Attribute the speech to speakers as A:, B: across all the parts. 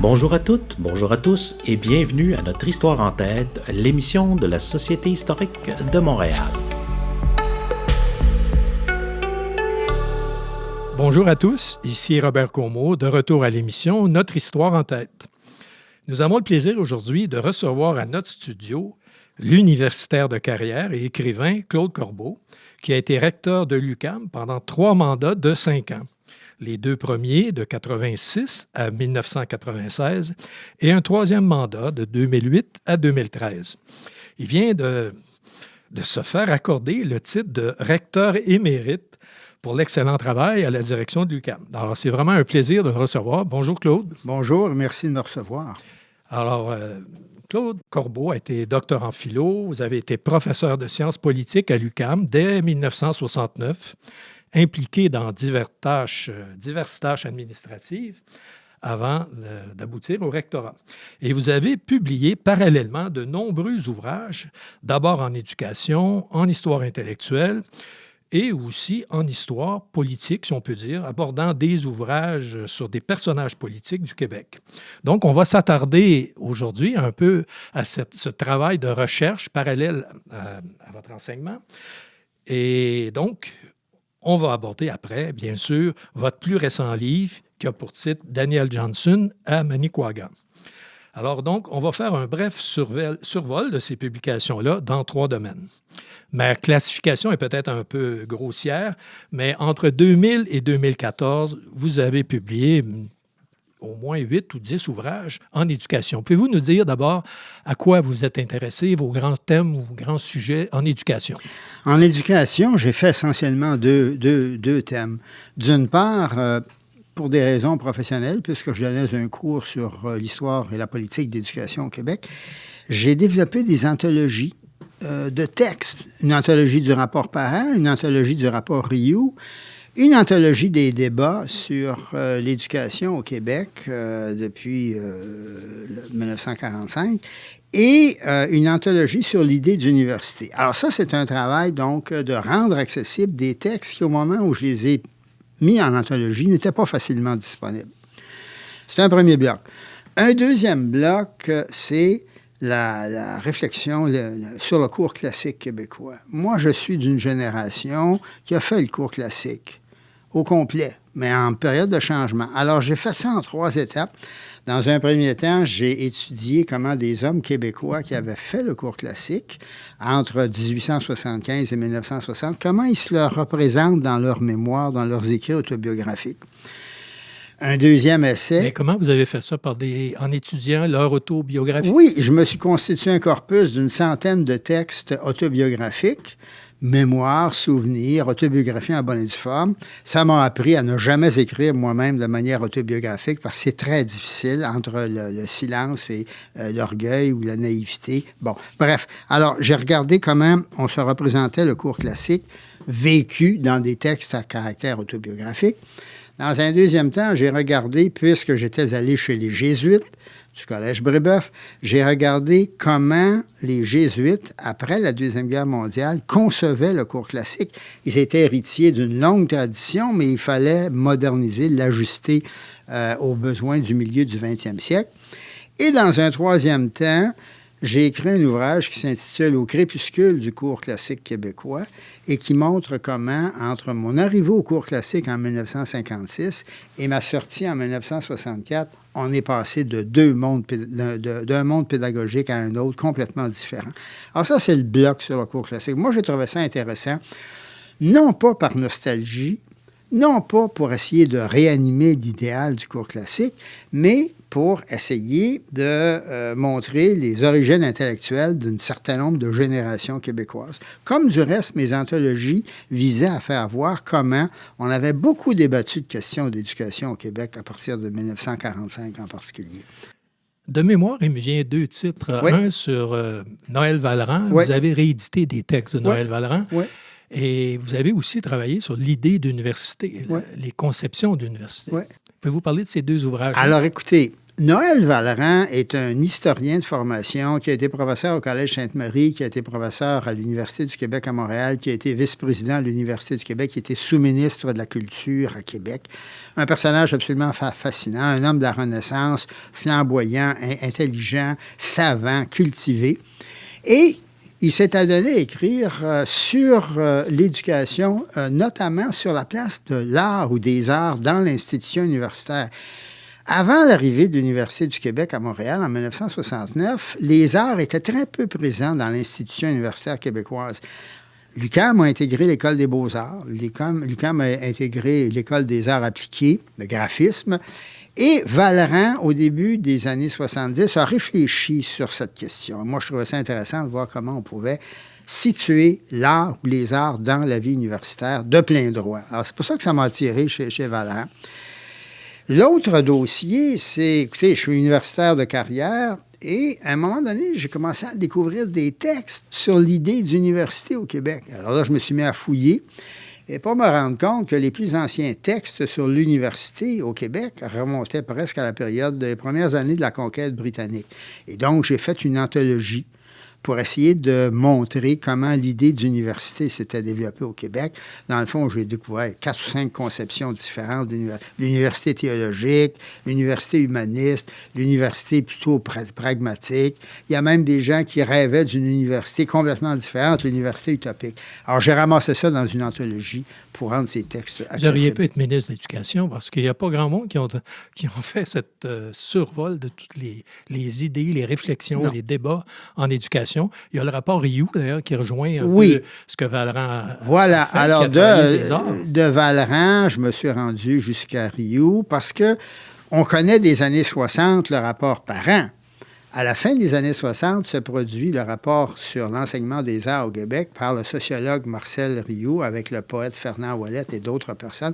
A: Bonjour à toutes, bonjour à tous et bienvenue à notre Histoire en tête, l'émission de la Société historique de Montréal.
B: Bonjour à tous, ici Robert Comeau, de retour à l'émission Notre Histoire en tête. Nous avons le plaisir aujourd'hui de recevoir à notre studio l'universitaire de carrière et écrivain Claude Corbeau, qui a été recteur de l'UQAM pendant 3 mandats de 5 ans. Les 2 premiers de 86 à 1996 et un 3e mandat de 2008 à 2013. Il vient de se faire accorder le titre de recteur émérite pour l'excellent travail à la direction de l'UQAM. Alors, c'est vraiment un plaisir de le recevoir. Bonjour, Claude.
C: Bonjour, merci de me recevoir.
B: Alors, Claude Corbeau a été docteur en philo. Vous avez été professeur de sciences politiques à l'UQAM dès 1969, impliqué dans diverses tâches administratives avant d'aboutir au rectorat. Et vous avez publié parallèlement de nombreux ouvrages, d'abord en éducation, en histoire intellectuelle, et aussi en histoire politique, si on peut dire, abordant des ouvrages sur des personnages politiques du Québec. Donc, on va s'attarder aujourd'hui un peu à ce travail de recherche parallèle à votre enseignement. Et donc, on va aborder après, bien sûr, votre plus récent livre qui a pour titre « Daniel Johnson à Manicouagan ». Alors donc, on va faire un bref survol de ces publications-là dans 3 domaines. Ma classification est peut-être un peu grossière, mais entre 2000 et 2014, vous avez publié au moins 8 ou 10 ouvrages en éducation. Pouvez-vous nous dire d'abord à quoi vous êtes intéressé, vos grands thèmes ou grands sujets en éducation?
C: En éducation, j'ai fait essentiellement deux thèmes. D'une part, pour des raisons professionnelles, puisque je donnais un cours sur l'histoire et la politique d'éducation au Québec, j'ai développé des anthologies de textes. Une anthologie du rapport Parent, une anthologie du rapport Rioux, une anthologie des débats sur l'éducation au Québec depuis 1945 et une anthologie sur l'idée d'université. Alors ça, c'est un travail donc de rendre accessibles des textes qui, au moment où je les ai mis en anthologie, n'étaient pas facilement disponibles. C'est un premier bloc. Un deuxième bloc, c'est la réflexion sur le cours classique québécois. Moi, je suis d'une génération qui a fait le cours classique au complet, mais en période de changement. Alors, j'ai fait ça en 3 étapes. Dans un premier temps, j'ai étudié comment des hommes québécois qui avaient fait le cours classique entre 1875 et 1960, comment ils se le représentent dans leurs mémoires, dans leurs écrits autobiographiques. Un deuxième essai...
B: Mais comment vous avez fait ça? En étudiant leur autobiographie?
C: Oui, je me suis constitué un corpus d'une 100aine de textes autobiographiques, mémoires, souvenirs, autobiographie en bonne et due forme. Ça m'a appris à ne jamais écrire moi-même de manière autobiographique parce que c'est très difficile entre le silence et l'orgueil ou la naïveté. Bon, bref. Alors, j'ai regardé comment on se représentait le cours classique vécu dans des textes à caractère autobiographique. Dans un deuxième temps, j'ai regardé, puisque j'étais allé chez les Jésuites du Collège Brébeuf, j'ai regardé comment les Jésuites, après la Deuxième Guerre mondiale, concevaient le cours classique. Ils étaient héritiers d'une longue tradition, mais il fallait moderniser, l'ajuster aux besoins du milieu du 20e siècle. Et dans un troisième temps, j'ai écrit un ouvrage qui s'intitule « Au crépuscule du cours classique québécois » et qui montre comment, entre mon arrivée au cours classique en 1956 et ma sortie en 1964, on est passé d'un monde pédagogique à un autre complètement différent. Alors ça, c'est le bloc sur le cours classique. Moi, j'ai trouvé ça intéressant, non pas par nostalgie, non pas pour essayer de réanimer l'idéal du cours classique, mais pour essayer de montrer les origines intellectuelles d'un certain nombre de générations québécoises. Comme du reste, mes anthologies visaient à faire voir comment on avait beaucoup débattu de questions d'éducation au Québec à partir de 1945 en particulier.
B: De mémoire, il me vient 2 titres.
C: Oui.
B: Un sur Noël Vallerand.
C: Oui.
B: Vous avez réédité des textes de Noël Vallerand.
C: Oui.
B: Et vous avez aussi travaillé sur l'idée d'université,
C: Oui.
B: les conceptions d'université.
C: Oui.
B: Pouvez-vous parler de ces 2 ouvrages?
C: Alors, écoutez, Noël Vallerand est un historien de formation qui a été professeur au Collège Sainte-Marie, qui a été professeur à l'Université du Québec à Montréal, qui a été vice-président à l'Université du Québec, qui a été sous-ministre de la Culture à Québec. Un personnage absolument fascinant, un homme de la Renaissance, flamboyant, intelligent, savant, cultivé. Et il s'est adonné à écrire sur l'éducation, notamment sur la place de l'art ou des arts dans l'institution universitaire. Avant l'arrivée de l'Université du Québec à Montréal en 1969, les arts étaient très peu présents dans l'institution universitaire québécoise. L'UQAM a intégré l'École des beaux-arts, l'UQAM a intégré l'École des arts appliqués, le graphisme, et Vallerand, au début des années 70, a réfléchi sur cette question. Moi, je trouvais ça intéressant de voir comment on pouvait situer l'art ou les arts dans la vie universitaire de plein droit. Alors, c'est pour ça que ça m'a attiré chez Vallerand. L'autre dossier, c'est, écoutez, je suis universitaire de carrière et à un moment donné, j'ai commencé à découvrir des textes sur l'idée d'université au Québec. Alors là, je me suis mis à fouiller et pour me rendre compte que les plus anciens textes sur l'université au Québec remontaient presque à la période des premières années de la conquête britannique. Et donc, j'ai fait une anthologie pour essayer de montrer comment l'idée d'université s'était développée au Québec. Dans le fond, j'ai découvert 4 ou 5 conceptions différentes de l'université théologique, l'université humaniste, l'université plutôt pragmatique. Il y a même des gens qui rêvaient d'une université complètement différente, l'université utopique. Alors, j'ai ramassé ça dans une anthologie pour rendre ces textes accessibles.
B: Vous auriez pu être ministre de l'Éducation parce qu'il n'y a pas grand monde qui ont fait cette survol de toutes les idées, les réflexions, les débats en éducation. Il y a le rapport Rioux, d'ailleurs, qui rejoint un peu ce que Vallerand
C: voilà.
B: a fait.
C: Alors, de Vallerand, je me suis rendu jusqu'à Rioux parce qu'on connaît des années 60 le rapport Parent. À la fin des années 60 se produit le rapport sur l'enseignement des arts au Québec par le sociologue Marcel Rioux avec le poète Fernand Ouellette et d'autres personnes.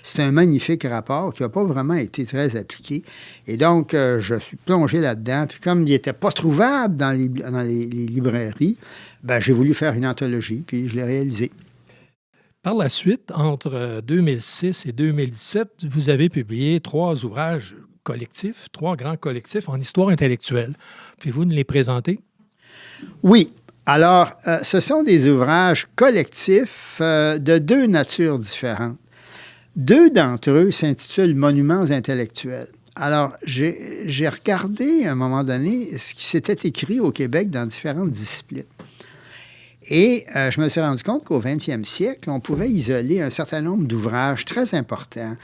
C: C'est un magnifique rapport qui n'a pas vraiment été très appliqué. Et donc, je suis plongé là-dedans. Puis comme il n'était pas trouvable dans les librairies, ben, j'ai voulu faire une anthologie, puis je l'ai réalisé.
B: Par la suite, entre 2006 et 2017, vous avez publié 3 ouvrages collectifs, 3 grands collectifs en histoire intellectuelle. Pouvez-vous nous les présenter?
C: Oui. Alors, ce sont des ouvrages collectifs de 2 natures différentes. 2 d'entre eux s'intitulent « Monuments intellectuels ». Alors, j'ai regardé à un moment donné ce qui s'était écrit au Québec dans différentes disciplines. Et je me suis rendu compte qu'au 20e siècle, on pouvait isoler un certain nombre d'ouvrages très importants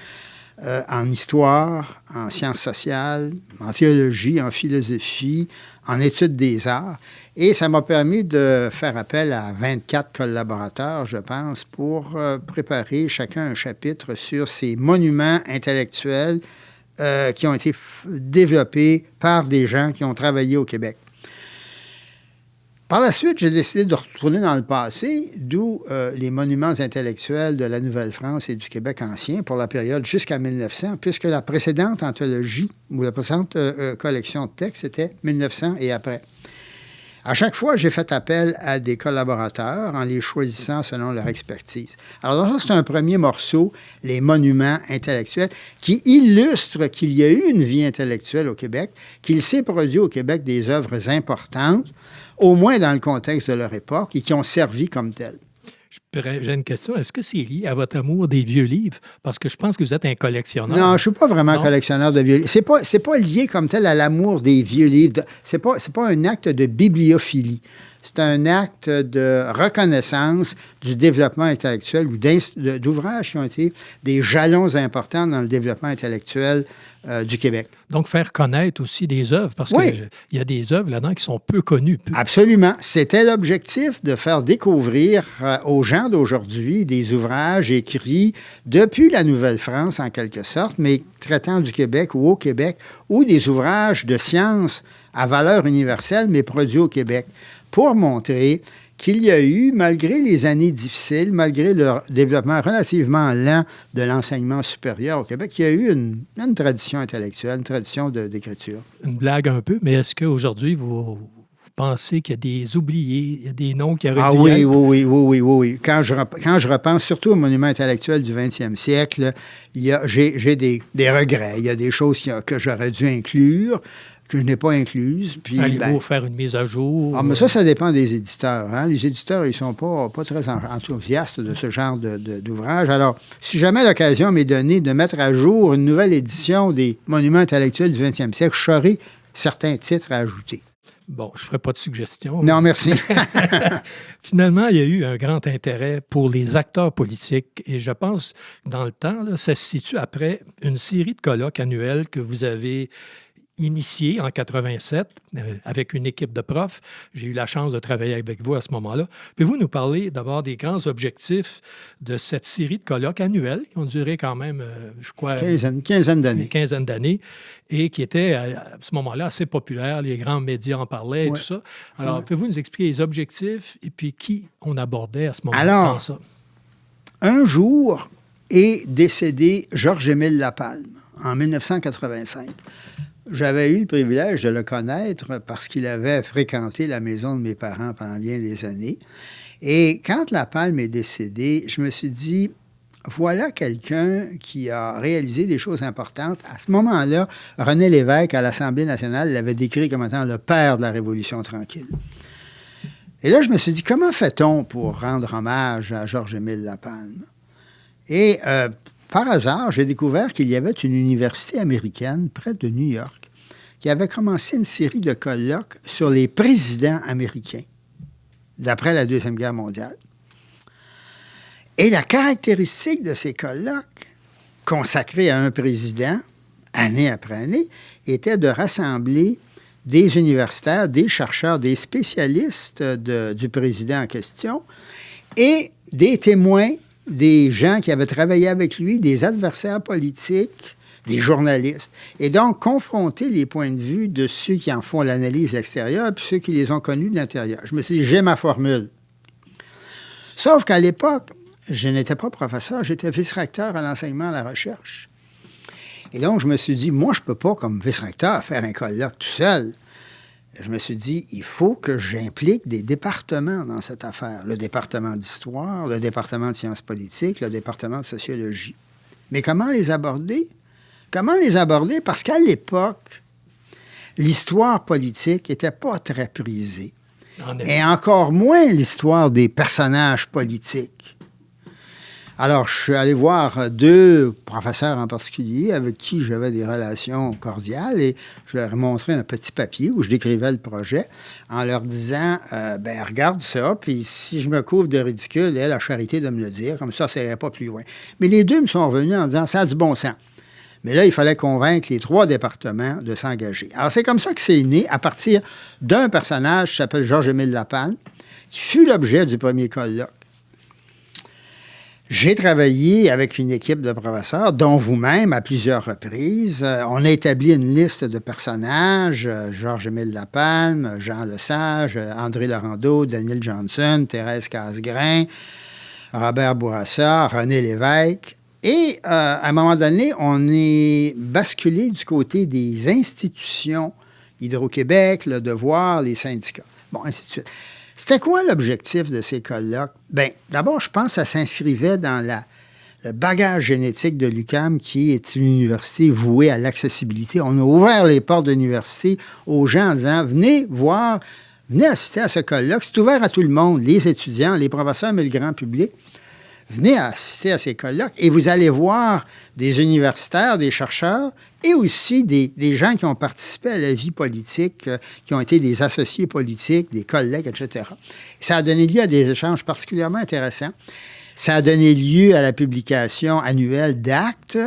C: en histoire, en sciences sociales, en théologie, en philosophie, en études des arts. Et ça m'a permis de faire appel à 24 collaborateurs, je pense, pour préparer chacun un chapitre sur ces monuments intellectuels qui ont été développés par des gens qui ont travaillé au Québec. Par la suite, j'ai décidé de retourner dans le passé, d'où les monuments intellectuels de la Nouvelle-France et du Québec ancien pour la période jusqu'à 1900, puisque la précédente anthologie ou la précédente collection de textes, c'était 1900 et après. À chaque fois, j'ai fait appel à des collaborateurs en les choisissant selon leur expertise. Alors ça, c'est un premier morceau, les monuments intellectuels, qui illustre qu'il y a eu une vie intellectuelle au Québec, qu'il s'est produit au Québec des œuvres importantes, au moins dans le contexte de leur époque, et qui ont servi comme telles.
B: J'ai une question. Est-ce que c'est lié à votre amour des vieux livres? Parce que je pense que vous êtes un collectionneur.
C: Non, je ne suis pas vraiment collectionneur de vieux livres. C'est pas lié comme tel à l'amour des vieux livres. C'est pas un acte de bibliophilie. C'est un acte de reconnaissance du développement intellectuel ou d'ouvrages qui ont été des jalons importants dans le développement intellectuel du Québec.
B: Donc, faire connaître aussi des œuvres, parce qu'il y a des œuvres là-dedans qui sont peu connues.
C: Absolument. C'était l'objectif de faire découvrir aux gens d'aujourd'hui des ouvrages écrits depuis la Nouvelle-France, en quelque sorte, mais traitant du Québec ou au Québec, ou des ouvrages de sciences à valeur universelle, mais produits au Québec, pour montrer qu'il y a eu, malgré les années difficiles, malgré le développement relativement lent de l'enseignement supérieur au Québec, il y a eu une tradition intellectuelle, une tradition d'écriture.
B: Une blague un peu, mais est-ce qu'aujourd'hui, vous pensez qu'il y a des oubliés, il y a des noms qui auraient
C: Ah
B: dû y
C: oui,
B: être?
C: oui. Quand je repense surtout aux monuments intellectuels du 20e siècle, j'ai des regrets. Il y a des choses que j'aurais dû inclure, que je n'ai pas incluses. Puis,
B: Allez-vous faire une mise à jour?
C: Ah, mais ça dépend des éditeurs. Hein? Les éditeurs, ils ne sont pas très enthousiastes de ce genre d'ouvrage. Alors, si jamais l'occasion m'est donnée de mettre à jour une nouvelle édition des monuments intellectuels du 20e siècle, je saurai certains titres à ajouter.
B: Bon, je ne ferai pas de suggestions.
C: Non, merci.
B: Finalement, il y a eu un grand intérêt pour les acteurs politiques et je pense, dans le temps, là, ça se situe après une série de colloques annuels que vous avez initié en 87 avec une équipe de profs. J'ai eu la chance de travailler avec vous à ce moment-là. Pouvez-vous nous parler d'abord des grands objectifs de cette série de colloques annuels qui ont duré quand même, je crois,
C: Une quinzaine d'années.
B: Une quinzaine d'années et qui étaient à ce moment-là assez populaires. Les grands médias en parlaient et tout ça. Alors, pouvez-vous nous expliquer les objectifs et puis qui on abordait à ce moment-là?
C: Alors, un jour est décédé Georges-Émile Lapalme en 1985. J'avais eu le privilège de le connaître parce qu'il avait fréquenté la maison de mes parents pendant bien des années. Et quand Lapalme est décédé, je me suis dit, voilà quelqu'un qui a réalisé des choses importantes. À ce moment-là, René Lévesque, à l'Assemblée nationale, l'avait décrit comme étant le père de la Révolution tranquille. Et là, je me suis dit, comment fait-on pour rendre hommage à Georges-Émile Lapalme? Et par hasard, j'ai découvert qu'il y avait une université américaine près de New York qui avait commencé une série de colloques sur les présidents américains d'après la Deuxième Guerre mondiale. Et la caractéristique de ces colloques, consacrés à un président, année après année, était de rassembler des universitaires, des chercheurs, des spécialistes du président en question et des témoins, des gens qui avaient travaillé avec lui, des adversaires politiques, des journalistes. Et donc, confronter les points de vue de ceux qui en font l'analyse extérieure puis ceux qui les ont connus de l'intérieur. Je me suis dit, j'ai ma formule. Sauf qu'à l'époque, je n'étais pas professeur, j'étais vice-recteur à l'enseignement et à la recherche. Et donc, je me suis dit, moi, je ne peux pas, comme vice-recteur, faire un colloque tout seul. Je me suis dit, il faut que j'implique des départements dans cette affaire. Le département d'histoire, le département de sciences politiques, le département de sociologie. Mais comment les aborder? Comment les aborder? Parce qu'à l'époque, l'histoire politique n'était pas très prisée. Et encore moins l'histoire des personnages politiques. Alors, je suis allé voir deux professeurs en particulier avec qui j'avais des relations cordiales et je leur ai montré un petit papier où je décrivais le projet en leur disant regarde ça, puis si je me couvre de ridicule, aie la charité de me le dire, comme ça n'irait pas plus loin. Mais les deux me sont revenus en disant ça a du bon sens. Mais là, il fallait convaincre les trois départements de s'engager. Alors, c'est comme ça que c'est né à partir d'un personnage qui s'appelle Georges-Émile Lapalme, qui fut l'objet du premier colloque. J'ai travaillé avec une équipe de professeurs, dont vous-même, à plusieurs reprises. On a établi une liste de personnages, Georges-Émile Lapalme, Jean Lesage, André Laurendeau, Daniel Johnson, Thérèse Casgrain, Robert Bourassa, René Lévesque. Et à un moment donné, on est basculé du côté des institutions, Hydro-Québec, Le Devoir, les syndicats. Bon, ainsi de suite. C'était quoi l'objectif de ces colloques? Bien, d'abord, je pense que ça s'inscrivait dans le bagage génétique de l'UQAM, qui est une université vouée à l'accessibilité. On a ouvert les portes de l'université aux gens en disant, venez voir, venez assister à ce colloque. C'est ouvert à tout le monde, les étudiants, les professeurs, mais le grand public. Venez assister à ces colloques et vous allez voir des universitaires, des chercheurs et aussi des gens qui ont participé à la vie politique, qui ont été des associés politiques, des collègues, etc. Ça a donné lieu à des échanges particulièrement intéressants. Ça a donné lieu à la publication annuelle d'actes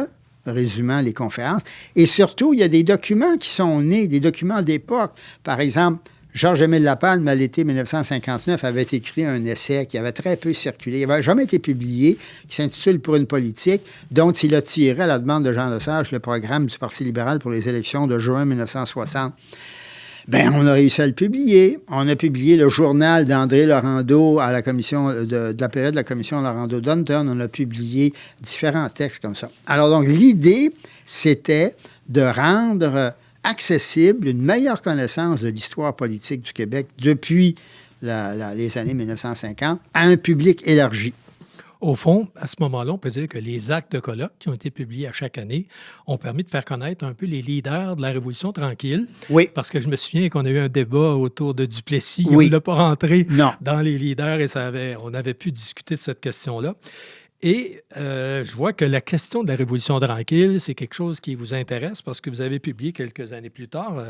C: résumant les conférences. Et surtout, il y a des documents qui sont nés, des documents d'époque. Par exemple, Georges-Émile Lapalme, à l'été 1959, avait écrit un essai qui avait très peu circulé. Il n'avait jamais été publié, qui s'intitule « Pour une politique », dont il a tiré, à la demande de Jean Lesage, le programme du Parti libéral pour les élections de juin 1960. Bien, on a réussi à le publier. On a publié le journal d'André Laurendeau à la commission de la période de la commission Laurendeau-Dunton. On a publié différents textes comme ça. Alors donc, l'idée, c'était de rendre accessible, une meilleure connaissance de l'histoire politique du Québec depuis les années 1950 à un public élargi.
B: Au fond, à ce moment-là, on peut dire que les actes de colloque qui ont été publiés à chaque année ont permis de faire connaître un peu les leaders de la Révolution tranquille.
C: Oui.
B: Parce que je me souviens qu'on a eu un débat autour de Duplessis.
C: Oui.
B: On ne l'a pas rentré
C: Non.
B: dans les leaders et on avait pu discuter de cette question-là. Et je vois que la question de la Révolution tranquille, c'est quelque chose qui vous intéresse parce que vous avez publié quelques années plus tard,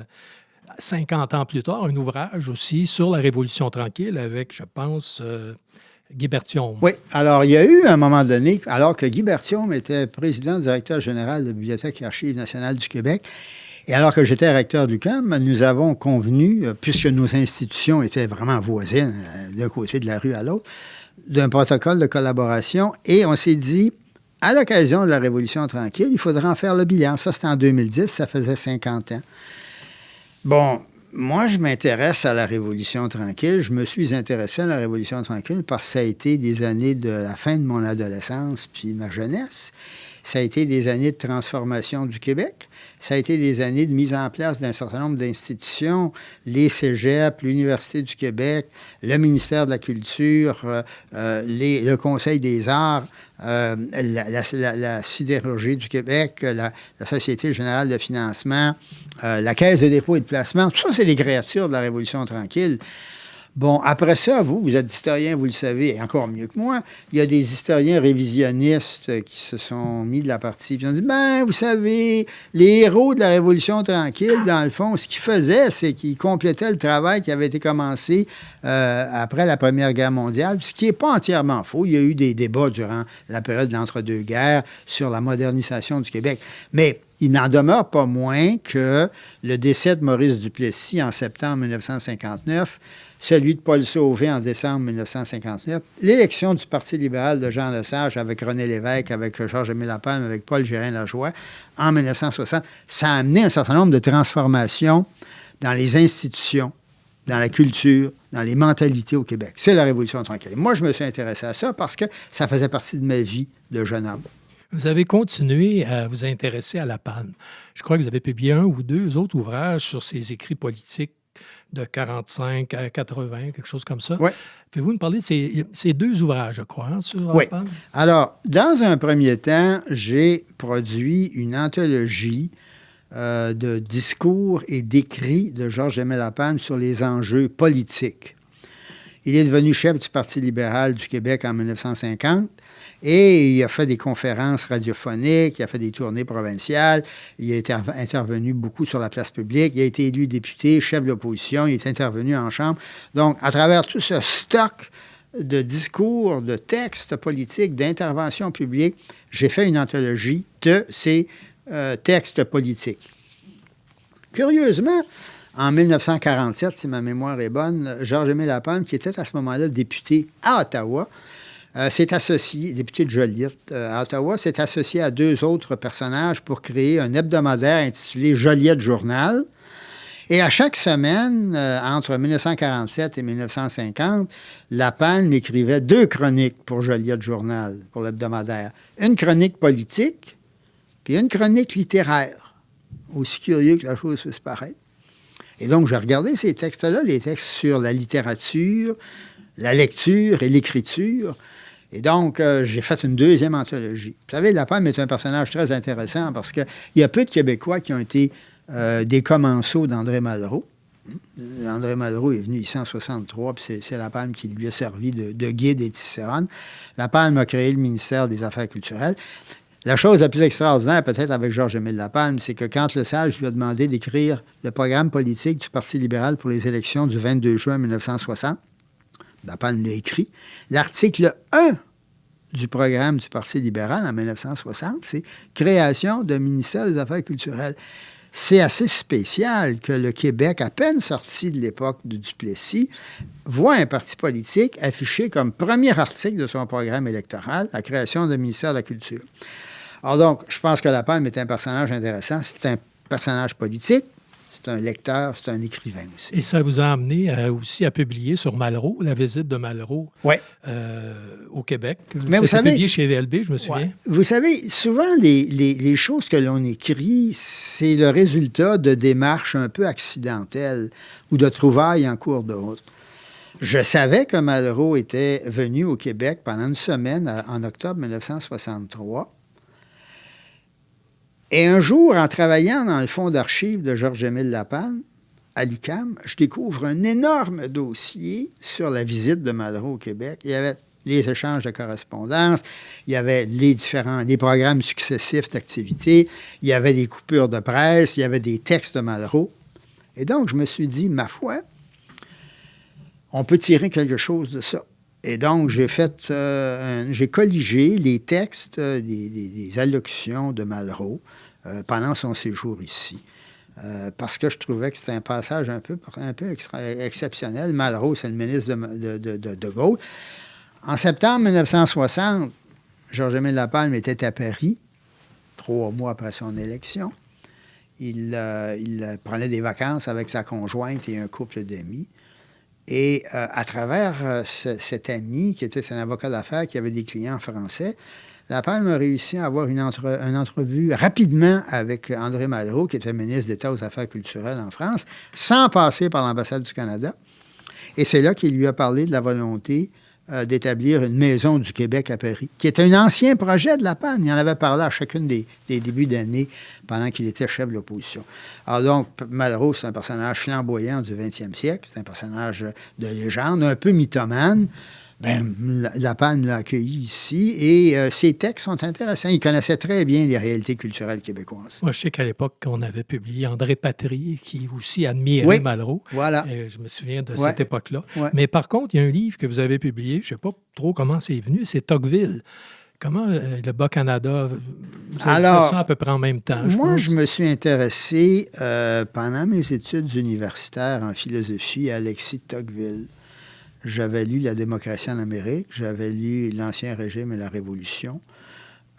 B: 50 ans plus tard, un ouvrage aussi sur la Révolution tranquille avec, je pense, Guy Berthiaume.
C: Oui. Alors, il y a eu un moment donné, alors que Guy Berthiaume était président directeur général de la Bibliothèque et Archives nationales du Québec, et alors que j'étais recteur du l'UQAM, nous avons convenu, puisque nos institutions étaient vraiment voisines, d'un côté de la rue à l'autre, d'un protocole de collaboration, et on s'est dit, à l'occasion de la Révolution tranquille, il faudrait en faire le bilan. Ça, c'était en 2010, ça faisait 50 ans. Bon, moi, je m'intéresse à la Révolution tranquille. Je me suis intéressé à la Révolution tranquille parce que ça a été des années de la fin de mon adolescence puis ma jeunesse. Ça a été des années de transformation du Québec. Ça a été des années de mise en place d'un certain nombre d'institutions, les cégeps, l'Université du Québec, le ministère de la Culture, le Conseil des arts, la Sidérurgie du Québec, la Société générale de financement, la Caisse de dépôt et de placement. Tout ça, c'est les créatures de la Révolution tranquille. Bon, après ça, vous êtes historien, vous le savez, et encore mieux que moi, il y a des historiens révisionnistes qui se sont mis de la partie, puis ont dit, vous savez, les héros de la Révolution tranquille, dans le fond, ce qu'ils faisaient, c'est qu'ils complétaient le travail qui avait été commencé après la Première Guerre mondiale, ce qui n'est pas entièrement faux. Il y a eu des débats durant la période de l'entre-deux-guerres sur la modernisation du Québec. Mais il n'en demeure pas moins que le décès de Maurice Duplessis en septembre 1959, celui de Paul Sauvé en décembre 1959, l'élection du Parti libéral de Jean Lesage avec René Lévesque, avec Georges-Émile Lapalme, avec Paul Gérin-Lajoie en 1960, ça a amené un certain nombre de transformations dans les institutions, dans la culture, dans les mentalités au Québec. C'est la Révolution tranquille. Moi, je me suis intéressé à ça parce que ça faisait partie de ma vie de jeune homme.
B: Vous avez continué à vous intéresser à Lapalme. Je crois que vous avez publié un ou deux autres ouvrages sur ses écrits politiques de 45 à 80, quelque chose comme ça.
C: Oui.
B: Pouvez-vous nous parler de ces deux ouvrages, je crois, sur
C: Oui.
B: Lapalme?
C: Alors, dans un premier temps, j'ai produit une anthologie de discours et d'écrits de Georges-Émile Lapalme sur les enjeux politiques. Il est devenu chef du Parti libéral du Québec en 1950. Et il a fait des conférences radiophoniques, il a fait des tournées provinciales, il a intervenu beaucoup sur la place publique, il a été élu député, chef de l'opposition, il est intervenu en Chambre. Donc, à travers tout ce stock de discours, de textes politiques, d'interventions publiques, j'ai fait une anthologie de ces textes politiques. Curieusement, en 1947, si ma mémoire est bonne, Georges-Émile Lapalme, qui était à ce moment-là député à Ottawa, s'est associé, député de Joliette à Ottawa, s'est associé à deux autres personnages pour créer un hebdomadaire intitulé Joliette Journal. Et à chaque semaine, entre 1947 et 1950, Lapalme écrivait 2 chroniques pour Joliette Journal, pour l'hebdomadaire. Une chronique politique, puis une chronique littéraire. Aussi curieux que la chose puisse paraître. Et donc, j'ai regardé ces textes-là, les textes sur la littérature, la lecture et l'écriture. Et donc, j'ai fait une deuxième anthologie. Vous savez, Lapalme est un personnage très intéressant parce qu'il y a peu de Québécois qui ont été des commensaux d'André Malraux. André Malraux est venu ici en 1963, puis c'est Lapalme qui lui a servi de guide et de cicérone. Lapalme a créé le ministère des Affaires culturelles. La chose la plus extraordinaire, peut-être avec Georges-Émile Lapalme, c'est que quand Lesage lui a demandé d'écrire le programme politique du Parti libéral pour les élections du 22 juin 1960, Lapalme l'a écrit. L'article 1 du programme du Parti libéral en 1960, c'est « Création d'un ministère des Affaires culturelles ». C'est assez spécial que le Québec, à peine sorti de l'époque de Duplessis, voit un parti politique affiché comme premier article de son programme électoral la création d'un ministère de la Culture. Alors donc, je pense que Lapalme est un personnage intéressant. C'est un personnage politique. c'est un lecteur, c'est un écrivain aussi.
B: Et ça vous a amené aussi à publier sur Malraux, la visite de Malraux
C: Ouais.
B: Au Québec.
C: Mais vous savez,
B: publié chez VLB, je me souviens.
C: Ouais. Vous savez, souvent, les choses que l'on écrit, c'est le résultat de démarches un peu accidentelles ou de trouvailles en cours de route. Je savais que Malraux était venu au Québec pendant une semaine en octobre 1963. Et un jour, en travaillant dans le fonds d'archives de Georges-Émile Lapalme, à l'UQAM, je découvre un énorme dossier sur la visite de Malraux au Québec. Il y avait les échanges de correspondance, il y avait les programmes successifs d'activité, il y avait des coupures de presse, il y avait des textes de Malraux. Et donc, je me suis dit, ma foi, on peut tirer quelque chose de ça. Et donc, j'ai colligé les textes des allocutions de Malraux pendant son séjour ici. Parce que je trouvais que c'était un passage un peu exceptionnel. Malraux, c'est le ministre de Gaulle. En septembre 1960, Georges-Émile Lapalme était à Paris, 3 mois après son élection. Il prenait des vacances avec sa conjointe et un couple d'amis. Et à travers cet ami, qui était un avocat d'affaires qui avait des clients français, Lapalme a réussi à avoir une entrevue rapidement avec André Malraux, qui était ministre d'État aux Affaires culturelles en France, sans passer par l'ambassade du Canada. Et c'est là qu'il lui a parlé de la volonté d'établir une maison du Québec à Paris, qui était un ancien projet de Lapalme. Il en avait parlé à chacune des débuts d'année pendant qu'il était chef de l'opposition. Alors donc, Malraux, c'est un personnage flamboyant du 20e siècle, c'est un personnage de légende, un peu mythomane. Lapalme l'a accueilli ici et ses textes sont intéressants. Il connaissait très bien les réalités culturelles québécoises.
B: Moi, je sais qu'à l'époque, on avait publié André Patry, qui aussi admirait Malraux.
C: Voilà.
B: Je me souviens de cette époque-là.
C: Ouais.
B: Mais par contre, il y a un livre que vous avez publié, je ne sais pas trop comment c'est venu, c'est Tocqueville. Comment le Bas-Canada, vous avez fait ça à peu près en même temps?
C: Je me suis intéressé pendant mes études universitaires en philosophie à Alexis de Tocqueville. J'avais lu La démocratie en Amérique, j'avais lu L'Ancien Régime et la Révolution.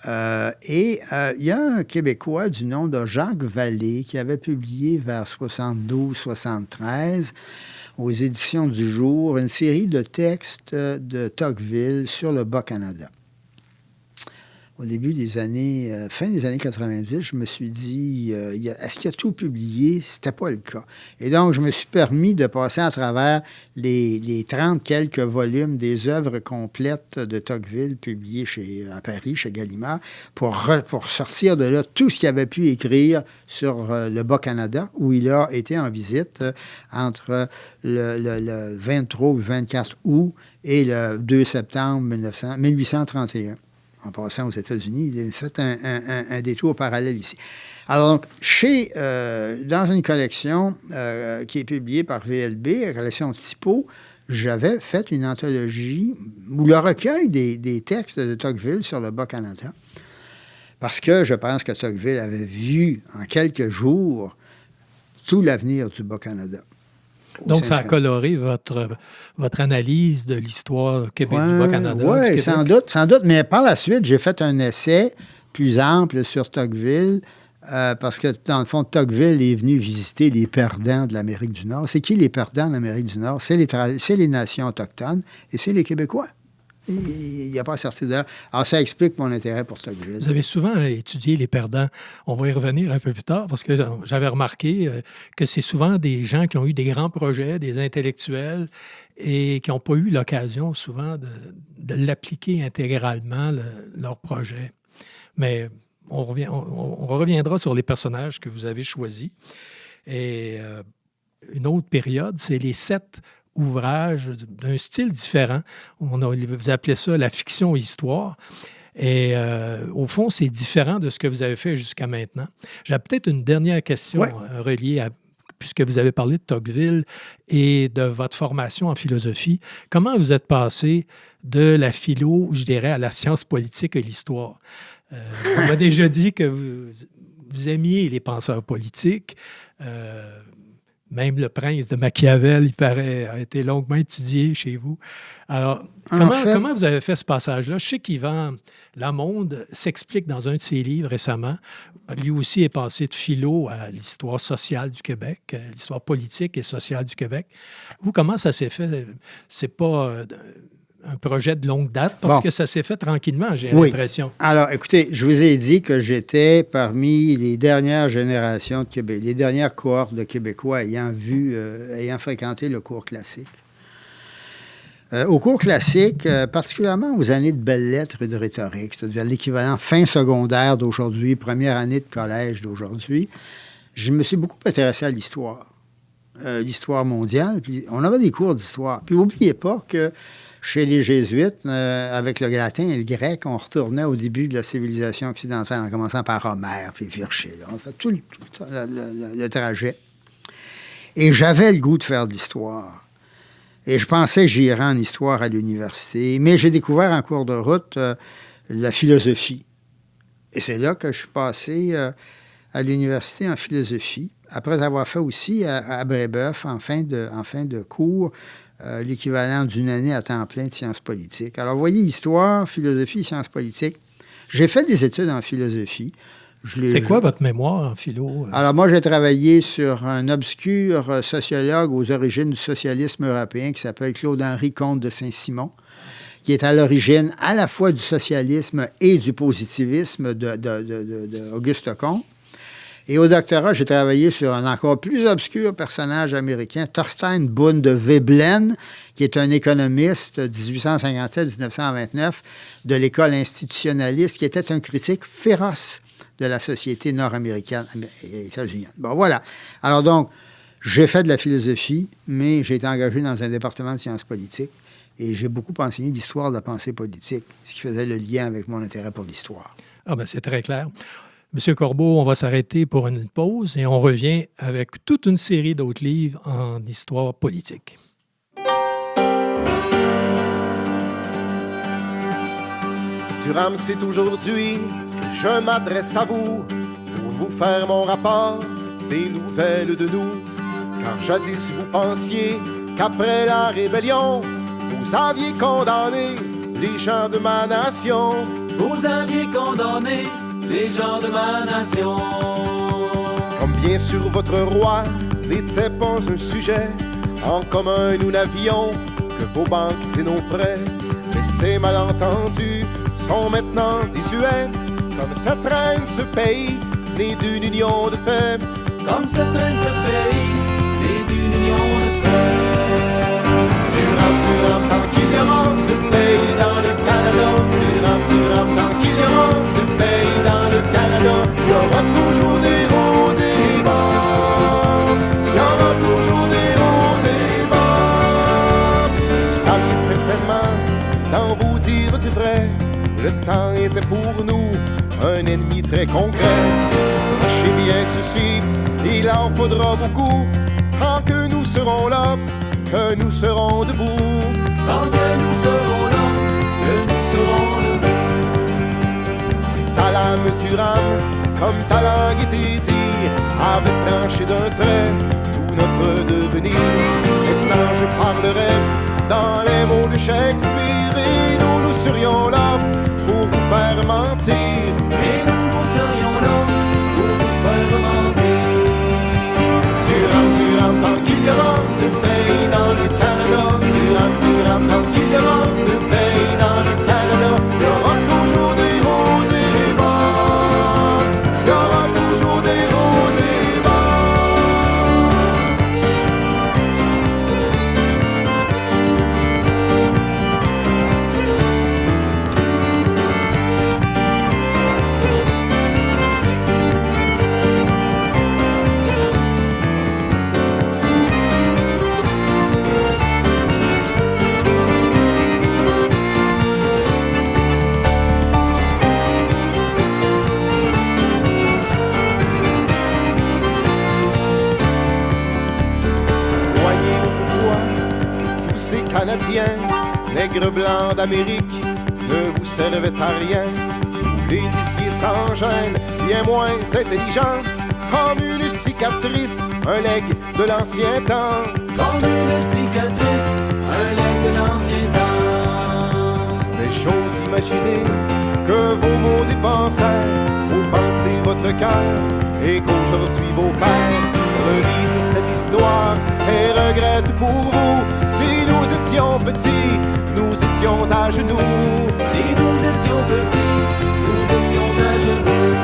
C: Il y a un Québécois du nom de Jacques Vallée qui avait publié vers 72-73 aux Éditions du Jour une série de textes de Tocqueville sur le Bas-Canada. Au début des années, fin des années 90, je me suis dit, est-ce qu'il a tout publié? C'était pas le cas. Et donc, je me suis permis de passer à travers les 30 quelques volumes des œuvres complètes de Tocqueville publiées à Paris, chez Gallimard, pour sortir de là tout ce qu'il avait pu écrire sur le Bas-Canada, où il a été en visite entre le 23 ou le 24 août et le 2 septembre 1831. En passant aux États-Unis, il a fait un détour parallèle ici. Alors, donc, dans une collection qui est publiée par VLB, la collection Typo, j'avais fait une anthologie ou le recueil des textes de Tocqueville sur le Bas-Canada. Parce que je pense que Tocqueville avait vu en quelques jours tout l'avenir du Bas-Canada.
B: Donc, ça a coloré votre analyse de l'histoire du Bas-Canada.
C: Oui, sans doute. Mais par la suite, j'ai fait un essai plus ample sur Tocqueville, parce que, dans le fond, Tocqueville est venu visiter les perdants de l'Amérique du Nord. C'est qui les perdants de l'Amérique du Nord? C'est les nations autochtones et c'est les Québécois. Il n'y a pas sorti de là. Alors, ça explique mon intérêt pour Tocqueville.
B: Vous avez souvent étudié les perdants. On va y revenir un peu plus tard parce que j'avais remarqué que c'est souvent des gens qui ont eu des grands projets, des intellectuels, et qui n'ont pas eu l'occasion souvent de l'appliquer intégralement, leur projet. Mais on reviendra sur les personnages que vous avez choisis. Et une autre période, c'est les 7 ouvrages d'un style différent. Vous appelez ça la fiction-histoire. Et au fond, c'est différent de ce que vous avez fait jusqu'à maintenant. J'ai peut-être une dernière question reliée puisque vous avez parlé de Tocqueville et de votre formation en philosophie. Comment vous êtes passé de la philo, je dirais, à la science politique et l'histoire? On m'a déjà dit que vous aimiez les penseurs politiques. Même le prince de Machiavel, il paraît, a été longuement étudié chez vous. Alors, comment vous avez fait ce passage-là? Je sais qu'Yvan Lamonde s'explique dans un de ses livres récemment. Lui aussi est passé de philo à l'histoire sociale du Québec, l'histoire politique et sociale du Québec. Vous, comment ça s'est fait? C'est pas un projet de longue date parce que ça s'est fait tranquillement, j'ai l'impression.
C: Alors, écoutez, je vous ai dit que j'étais parmi les dernières générations de Québec, les dernières cohortes de Québécois ayant fréquenté le cours classique. Au cours classique, particulièrement aux années de belles lettres et de rhétorique, c'est-à-dire l'équivalent fin secondaire d'aujourd'hui, première année de collège d'aujourd'hui, je me suis beaucoup intéressé à l'histoire, l'histoire mondiale. Puis on avait des cours d'histoire. Puis n'oubliez pas que chez les Jésuites, avec le latin et le grec, on retournait au début de la civilisation occidentale, en commençant par Homère, puis Virgile. On fait tout le trajet. Et j'avais le goût de faire de l'histoire. Et je pensais que j'irais en histoire à l'université. Mais j'ai découvert en cours de route la philosophie. Et c'est là que je suis passé à l'université en philosophie, après avoir fait aussi à Brébeuf, en fin de cours, l'équivalent d'une année à temps plein de sciences politiques. Alors, vous voyez, histoire, philosophie, sciences politiques. J'ai fait des études en philosophie.
B: C'est quoi votre mémoire en philo?
C: Alors, moi, j'ai travaillé sur un obscur sociologue aux origines du socialisme européen qui s'appelle Claude-Henri Comte de Saint-Simon, qui est à l'origine à la fois du socialisme et du positivisme d'Auguste Comte. Et au doctorat, j'ai travaillé sur un encore plus obscur personnage américain, Thorstein Bunn de Veblen, qui est un économiste 1857-1929 de l'école institutionnaliste, qui était un critique féroce de la société nord-américaine et états-unienne. Bon, voilà. Alors donc, j'ai fait de la philosophie, mais j'ai été engagé dans un département de sciences politiques et j'ai beaucoup enseigné l'histoire de la pensée politique, ce qui faisait le lien avec mon intérêt pour l'histoire.
B: Ah bien, c'est très clair. Monsieur Corbeau, on va s'arrêter pour une pause et on revient avec toute une série d'autres livres en histoire politique.
D: Durham, c'est aujourd'hui que je m'adresse à vous pour vous faire mon rapport des nouvelles de nous. Car jadis vous pensiez qu'après la rébellion, vous aviez condamné les gens de ma nation.
E: Vous aviez condamné les gens de ma nation.
D: Comme bien sûr votre roi n'était pas un sujet, en commun nous n'avions que vos banques et nos prêts. Mais ces malentendus sont maintenant désuets, comme cette reine ce pays, né d'une union de fait.
E: Comme cette reine ce pays, né d'une union de fait.
D: Durham, tant qu'il y aura de pays dans le Canada. Durham, tant qu'il y aura de pays dans le Canada. Il y aura toujours des hauts, des bas. Il y aura toujours des hauts, des bas. Vous saviez certainement, d'en vous dire du vrai, le temps était pour nous un ennemi très concret. Sachez bien ceci, il en faudra beaucoup, tant que nous serons là, que nous serons debout.
E: Tant que nous serons là, que nous serons debout.
D: Si ta lame Durham, comme ta langue était dit, avait tranché d'un trait tout notre devenir. Maintenant je parlerai dans les mots de Shakespeare et nous serions là pour vous faire mentir.
E: Et nous serions là pour vous faire mentir.
D: Durham, tant qu'il y aura de pays dans le Canada. Durham, tant qu'il y aura de pays dans le Canada. Il y aura toujours des hauts, des bas. Il y aura toujours des hauts, des bas. Canadiens, nègres blancs d'Amérique, ne vous servaient à rien. Vous les disiez sans gêne, bien moins intelligents comme une cicatrice, un legs de l'ancien temps.
E: Comme une cicatrice, un legs de l'ancien temps.
D: Mais j'ose imaginer que vos mots dépensèrent, vos pensées, votre cœur, et qu'aujourd'hui vos pères relisent cette histoire et regrettent pour vous. Si nous étions petits, nous étions à genoux.
E: Si nous étions petits, nous étions à genoux.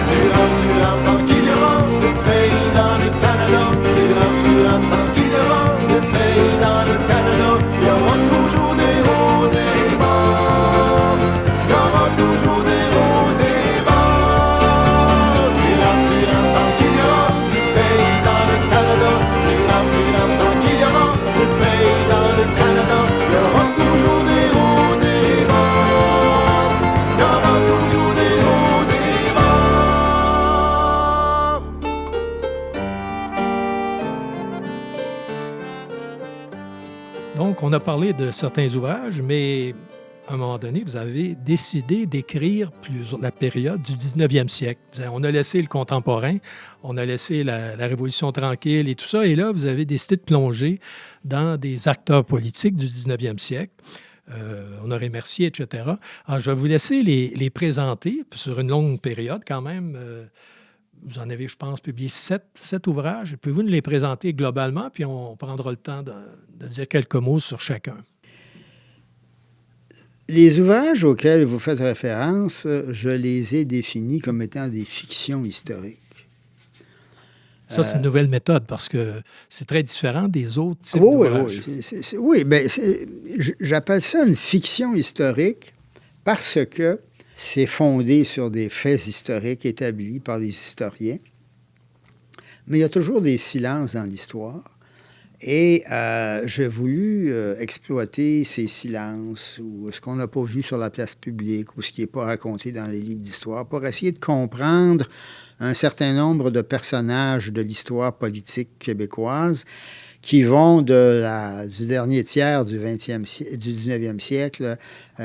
D: Tu rames tant qu'il y aura de pays dans le Canada. Tu rames tant qu'il y aura de pays dans le Canada. Il y aura toujours des hauts, des bas. Il y aura toujours des hauts, des bas. Tu rames tant qu'il y aura de pays dans le Canada. Tu rames tant qu'il y aura de pays dans le Canada. Il y aura toujours des hauts, des bas. Il y aura toujours des hauts, des bas.
B: Donc, on a parlé de certains ouvrages, mais à un moment donné, vous avez décidé d'écrire la période du 19e siècle. On a laissé le contemporain, on a laissé la Révolution tranquille et tout ça, et là, vous avez décidé de plonger dans des acteurs politiques du 19e siècle. Honoré Mercier, etc. Alors, je vais vous laisser les présenter sur une longue période quand même. Vous en avez, je pense, publié 7 ouvrages. Pouvez-vous nous les présenter globalement, puis on prendra le temps de dire quelques mots sur chacun.
C: Les ouvrages auxquels vous faites référence, je les ai définis comme étant des fictions historiques.
B: Ça, c'est une nouvelle méthode parce que c'est très différent des autres types
C: Oui,
B: d'ouvrages.
C: J'appelle ça une fiction historique parce que c'est fondé sur des faits historiques établis par des historiens. Mais il y a toujours des silences dans l'histoire. Et j'ai voulu exploiter ces silences ou ce qu'on n'a pas vu sur la place publique ou ce qui n'est pas raconté dans les livres d'histoire pour essayer de comprendre un certain nombre de personnages de l'histoire politique québécoise qui vont du dernier tiers du 19e siècle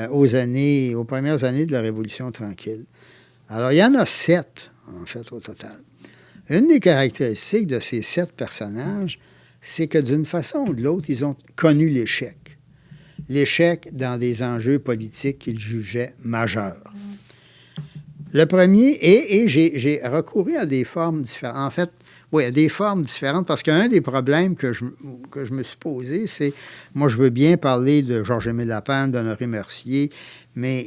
C: aux premières années de la Révolution tranquille. Alors, il y en a 7, en fait, au total. Une des caractéristiques de ces 7 personnages, c'est que d'une façon ou de l'autre, ils ont connu l'échec. L'échec dans des enjeux politiques qu'ils jugeaient majeurs. Le premier, et j'ai recouru à des formes différentes. En fait, oui, à des formes différentes, parce qu'un des problèmes que je me suis posé, c'est, moi, je veux bien parler de Georges-Émile Lapalme, d'Honoré Mercier, mais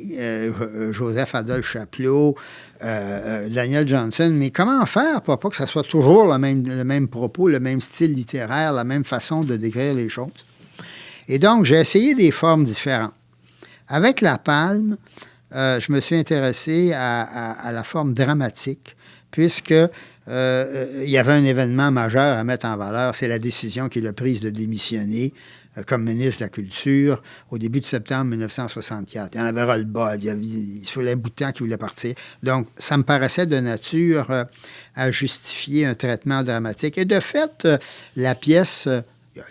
C: Joseph-Adolphe Chapelot, Daniel Johnson, mais comment faire pour pas que ça soit toujours le même propos, le même style littéraire, la même façon de décrire les choses? Et donc, j'ai essayé des formes différentes. Avec Lapalme, je me suis intéressé à la forme dramatique, puisque il y avait un événement majeur à mettre en valeur, c'est la décision qu'il a prise de démissionner comme ministre de la Culture au début de septembre 1964. Il en avait ras-le-bol, il se faisait un bout de temps qu'il voulait partir. Donc, ça me paraissait de nature à justifier un traitement dramatique. Et de fait, la pièce...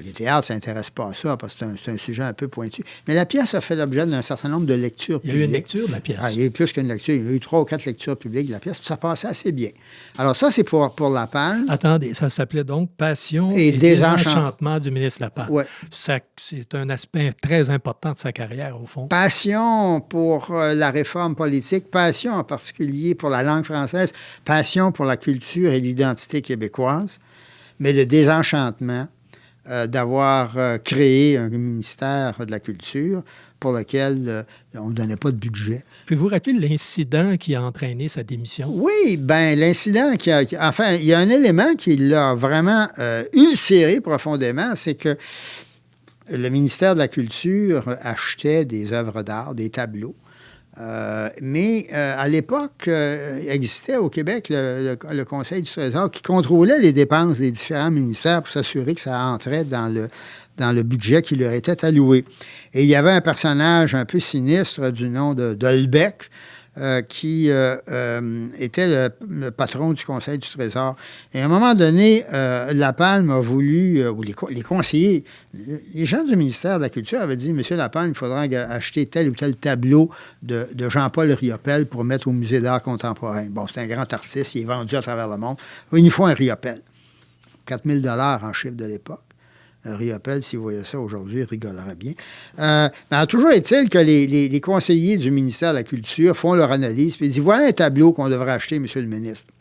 C: les théâtres ne s'intéressent pas à ça parce que c'est un sujet un peu pointu. Mais la pièce a fait l'objet d'un certain nombre de lectures publiques.
B: Il y a eu une lecture de la pièce.
C: Il y a eu plus qu'une lecture. Il y a eu 3 ou 4 lectures publiques de la pièce. Puis ça passait assez bien. Alors ça, c'est pour Lapalme.
B: Attendez, ça s'appelait donc Passion et désenchantement du ministre Lapalme.
C: Ouais.
B: C'est un aspect très important de sa carrière, au fond.
C: Passion pour la réforme politique, passion en particulier pour la langue française, passion pour la culture et l'identité québécoise, mais le désenchantement d'avoir créé un ministère de la Culture pour lequel on ne donnait pas de budget.
B: Pouvez-vous rappeler l'incident qui a entraîné sa démission?
C: Oui, bien, l'incident enfin, il y a un élément qui l'a vraiment ulcéré profondément, c'est que le ministère de la Culture achetait des œuvres d'art, des tableaux. Mais à l'époque, il existait au Québec le Conseil du Trésor qui contrôlait les dépenses des différents ministères pour s'assurer que ça entrait dans le budget qui leur était alloué. Et il y avait un personnage un peu sinistre du nom de Dolbeck qui était le patron du Conseil du Trésor. Et à un moment donné, Lapalme a voulu, ou les conseillers, les gens du ministère de la Culture avaient dit, Monsieur Lapalme, il faudra acheter tel ou tel tableau de Jean-Paul Riopelle pour mettre au Musée d'art contemporain. Bon, c'est un grand artiste, il est vendu à travers le monde. Il nous faut un Riopelle. 4 000 $ en chiffre de l'époque. Riopelle, s'il voyait ça aujourd'hui, rigolerait bien. Mais toujours est-il que les conseillers du ministère de la Culture font leur analyse, puis ils disent, voilà un tableau qu'on devrait acheter, Monsieur le ministre.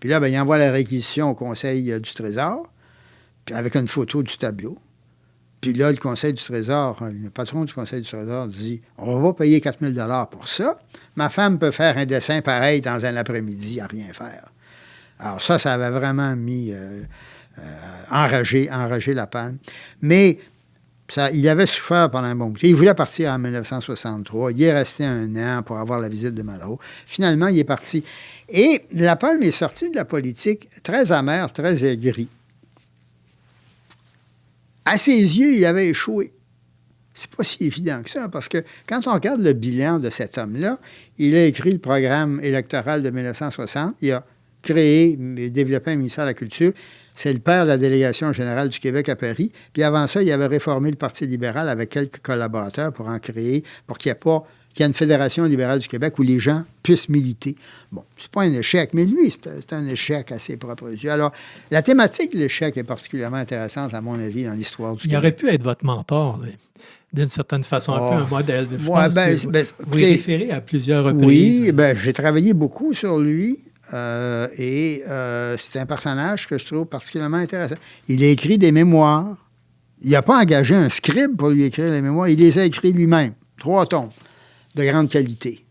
C: Puis là, ils envoient la réquisition au Conseil du Trésor, puis avec une photo du tableau. Puis là, le Conseil du Trésor, le patron du Conseil du Trésor dit, on va payer 4 000 $ pour ça. Ma femme peut faire un dessin pareil dans un après-midi à rien faire. Alors ça avait vraiment mis... enragé Lapalme. Mais il avait souffert pendant un bon bout. Il voulait partir en 1963. Il est resté 1 an pour avoir la visite de Malraux. Finalement, il est parti. Et Lapalme est sorti de la politique très amer, très aigri. À ses yeux, il avait échoué. C'est pas si évident que ça, parce que quand on regarde le bilan de cet homme-là, il a écrit le programme électoral de 1960. Il a créé et développé un ministère de la Culture. C'est le père de la délégation générale du Québec à Paris. Puis avant ça, il avait réformé le Parti libéral avec quelques collaborateurs pour en créer, pour qu'il y ait une fédération libérale du Québec où les gens puissent militer. Bon, c'est pas un échec, mais lui, c'est un échec à ses propres yeux. Alors, la thématique de l'échec est particulièrement intéressante, à mon avis, dans l'histoire du Québec.
B: Il aurait pu être votre mentor, d'une certaine façon, un peu un modèle. Je
C: Ouais,
B: pense que vous référez à plusieurs reprises.
C: Oui, j'ai travaillé beaucoup sur lui. C'est un personnage que je trouve particulièrement intéressant. Il a écrit des mémoires. Il n'a pas engagé un scribe pour lui écrire les mémoires. Il les a écrits lui-même. 3 tomes de grande qualité.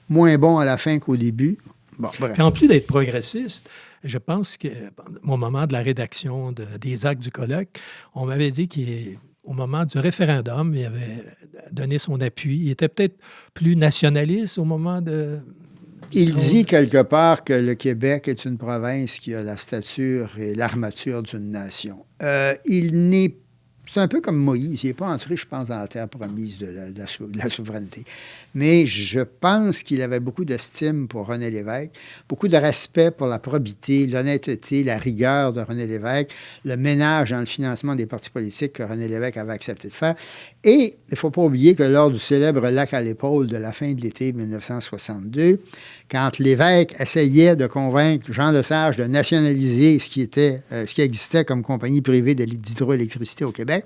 C: Moins bon à la fin qu'au début. Bon, bref.
B: Puis en plus d'être progressiste, je pense qu'au moment de la rédaction des actes du colloque, on m'avait dit qu'au moment du référendum, il avait donné son appui. Il était peut-être plus nationaliste au moment de...
C: Il dit quelque part que le Québec est une province qui a la stature et l'armature d'une nation. C'est un peu comme Moïse. Il n'est pas entré, je pense, dans la terre promise de la souveraineté. Mais je pense qu'il avait beaucoup d'estime pour René Lévesque, beaucoup de respect pour la probité, l'honnêteté, la rigueur de René Lévesque, le ménage dans le financement des partis politiques que René Lévesque avait accepté de faire. Et il ne faut pas oublier que lors du célèbre lac à l'épaule de la fin de l'été 1962, quand Lévesque essayait de convaincre Jean Lesage de nationaliser ce qui existait comme compagnie privée d'hydroélectricité au Québec,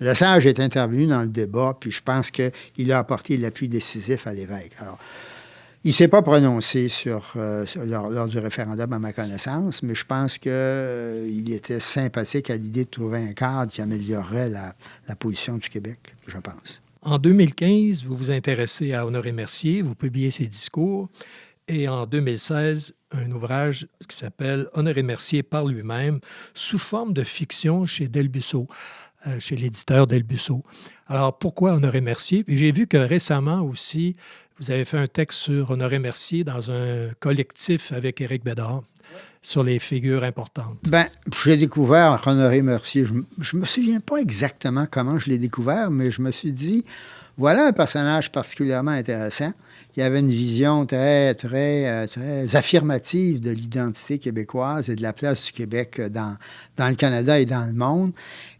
C: Lesage est intervenu dans le débat, puis je pense qu'il a apporté l'appui décisif à Lévesque. Alors, il ne s'est pas prononcé lors du référendum, à ma connaissance, mais je pense qu'il était sympathique à l'idée de trouver un cadre qui améliorerait la position du Québec, je pense.
B: En 2015, vous vous intéressez à Honoré Mercier, vous publiez ses discours, et en 2016, un ouvrage qui s'appelle « Honoré Mercier par lui-même » sous forme de fiction chez Delbussau, chez l'éditeur Delbussau. Alors, pourquoi Honoré Mercier? Puis j'ai vu que récemment aussi, vous avez fait un texte sur Honoré Mercier dans un collectif avec Éric Bédard sur les figures importantes.
C: J'ai découvert Honoré Mercier. Je ne me souviens pas exactement comment je l'ai découvert, mais je me suis dit, voilà un personnage particulièrement intéressant qui avait une vision très, très, très affirmative de l'identité québécoise et de la place du Québec dans le Canada et dans le monde.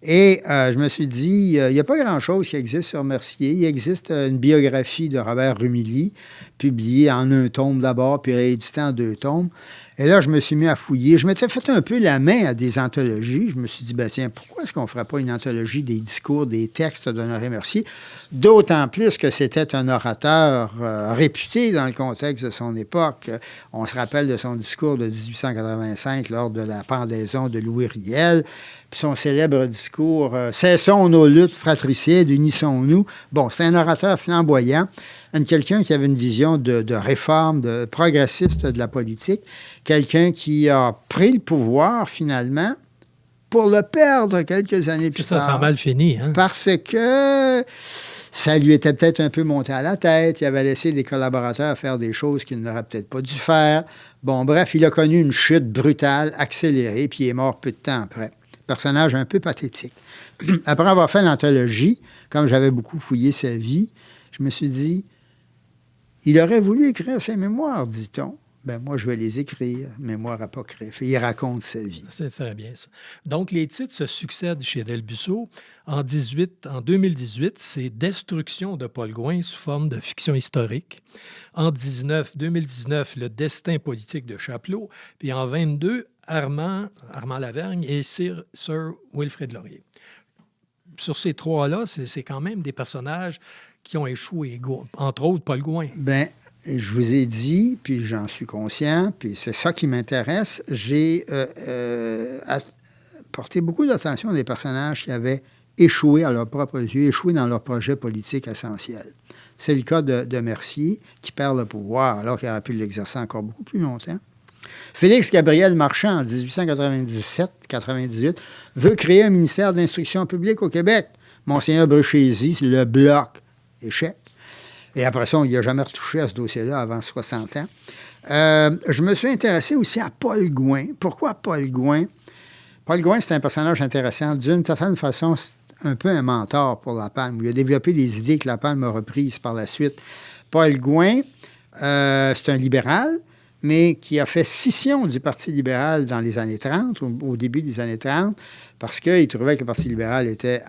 C: Et je me suis dit, il n'y a pas grand-chose qui existe sur Mercier. Il existe une biographie de Robert Rumilly, publiée en 1 tome d'abord, puis rééditée en 2 tomes. Et là, je me suis mis à fouiller. Je m'étais fait un peu la main à des anthologies. Je me suis dit, tiens, pourquoi est-ce qu'on ne ferait pas une anthologie des discours, des textes d'Honoré Mercier? D'autant plus que c'était un orateur réputé dans le contexte de son époque. On se rappelle de son discours de 1885 lors de la pendaison de Louis Riel. Puis son célèbre discours « Cessons nos luttes fratricides, unissons-nous ». Bon, c'est un orateur flamboyant, quelqu'un qui avait une vision de réforme, de progressiste de la politique, quelqu'un qui a pris le pouvoir, finalement, pour le perdre quelques années plus tard.
B: Ça a mal fini, hein?
C: Parce que ça lui était peut-être un peu monté à la tête. Il avait laissé des collaborateurs faire des choses qu'il n'aurait peut-être pas dû faire. Bon, bref, il a connu une chute brutale, accélérée, puis il est mort peu de temps après. Personnage un peu pathétique. Après avoir fait l'anthologie, comme j'avais beaucoup fouillé sa vie, je me suis dit, Il aurait voulu écrire ses mémoires, dit-on. Ben moi, je vais les écrire, mémoires apocryphes. Et il raconte sa vie.
B: C'est très bien ça. Donc, les titres se succèdent chez Delbusso. En 2018, c'est Destruction de Paul Gouin sous forme de fiction historique. En 2019, Le destin politique de Chapelot. Puis en 22, Armand Lavergne et Sir Wilfrid Laurier. Sur ces trois-là, c'est quand même des personnages qui ont échoué, entre autres Paul Gouin.
C: Bien, je vous ai dit, puis j'en suis conscient, puis c'est ça qui m'intéresse. J'ai porté beaucoup d'attention à des personnages qui avaient échoué à leurs propres yeux, échoué dans leur projet politique essentiel. C'est le cas de Mercier, qui perd le pouvoir alors qu'il aurait pu l'exercer encore beaucoup plus longtemps. Félix Gabriel Marchand, en 1897-98, veut créer un ministère de l'instruction publique au Québec. Monseigneur Bruchézy, le bloc, échec. Et après ça, on n'y a jamais retouché à ce dossier-là avant 60 ans. Je me suis intéressé aussi à Paul Gouin. Pourquoi Paul Gouin? Paul Gouin, c'est un personnage intéressant. D'une certaine façon, c'est un peu un mentor pour La Palme. Il a développé des idées que La Palme a reprises par la suite. Paul Gouin, c'est un libéral, mais qui a fait scission du Parti libéral dans les années 30, au début des années 30, parce qu'il trouvait que le Parti libéral était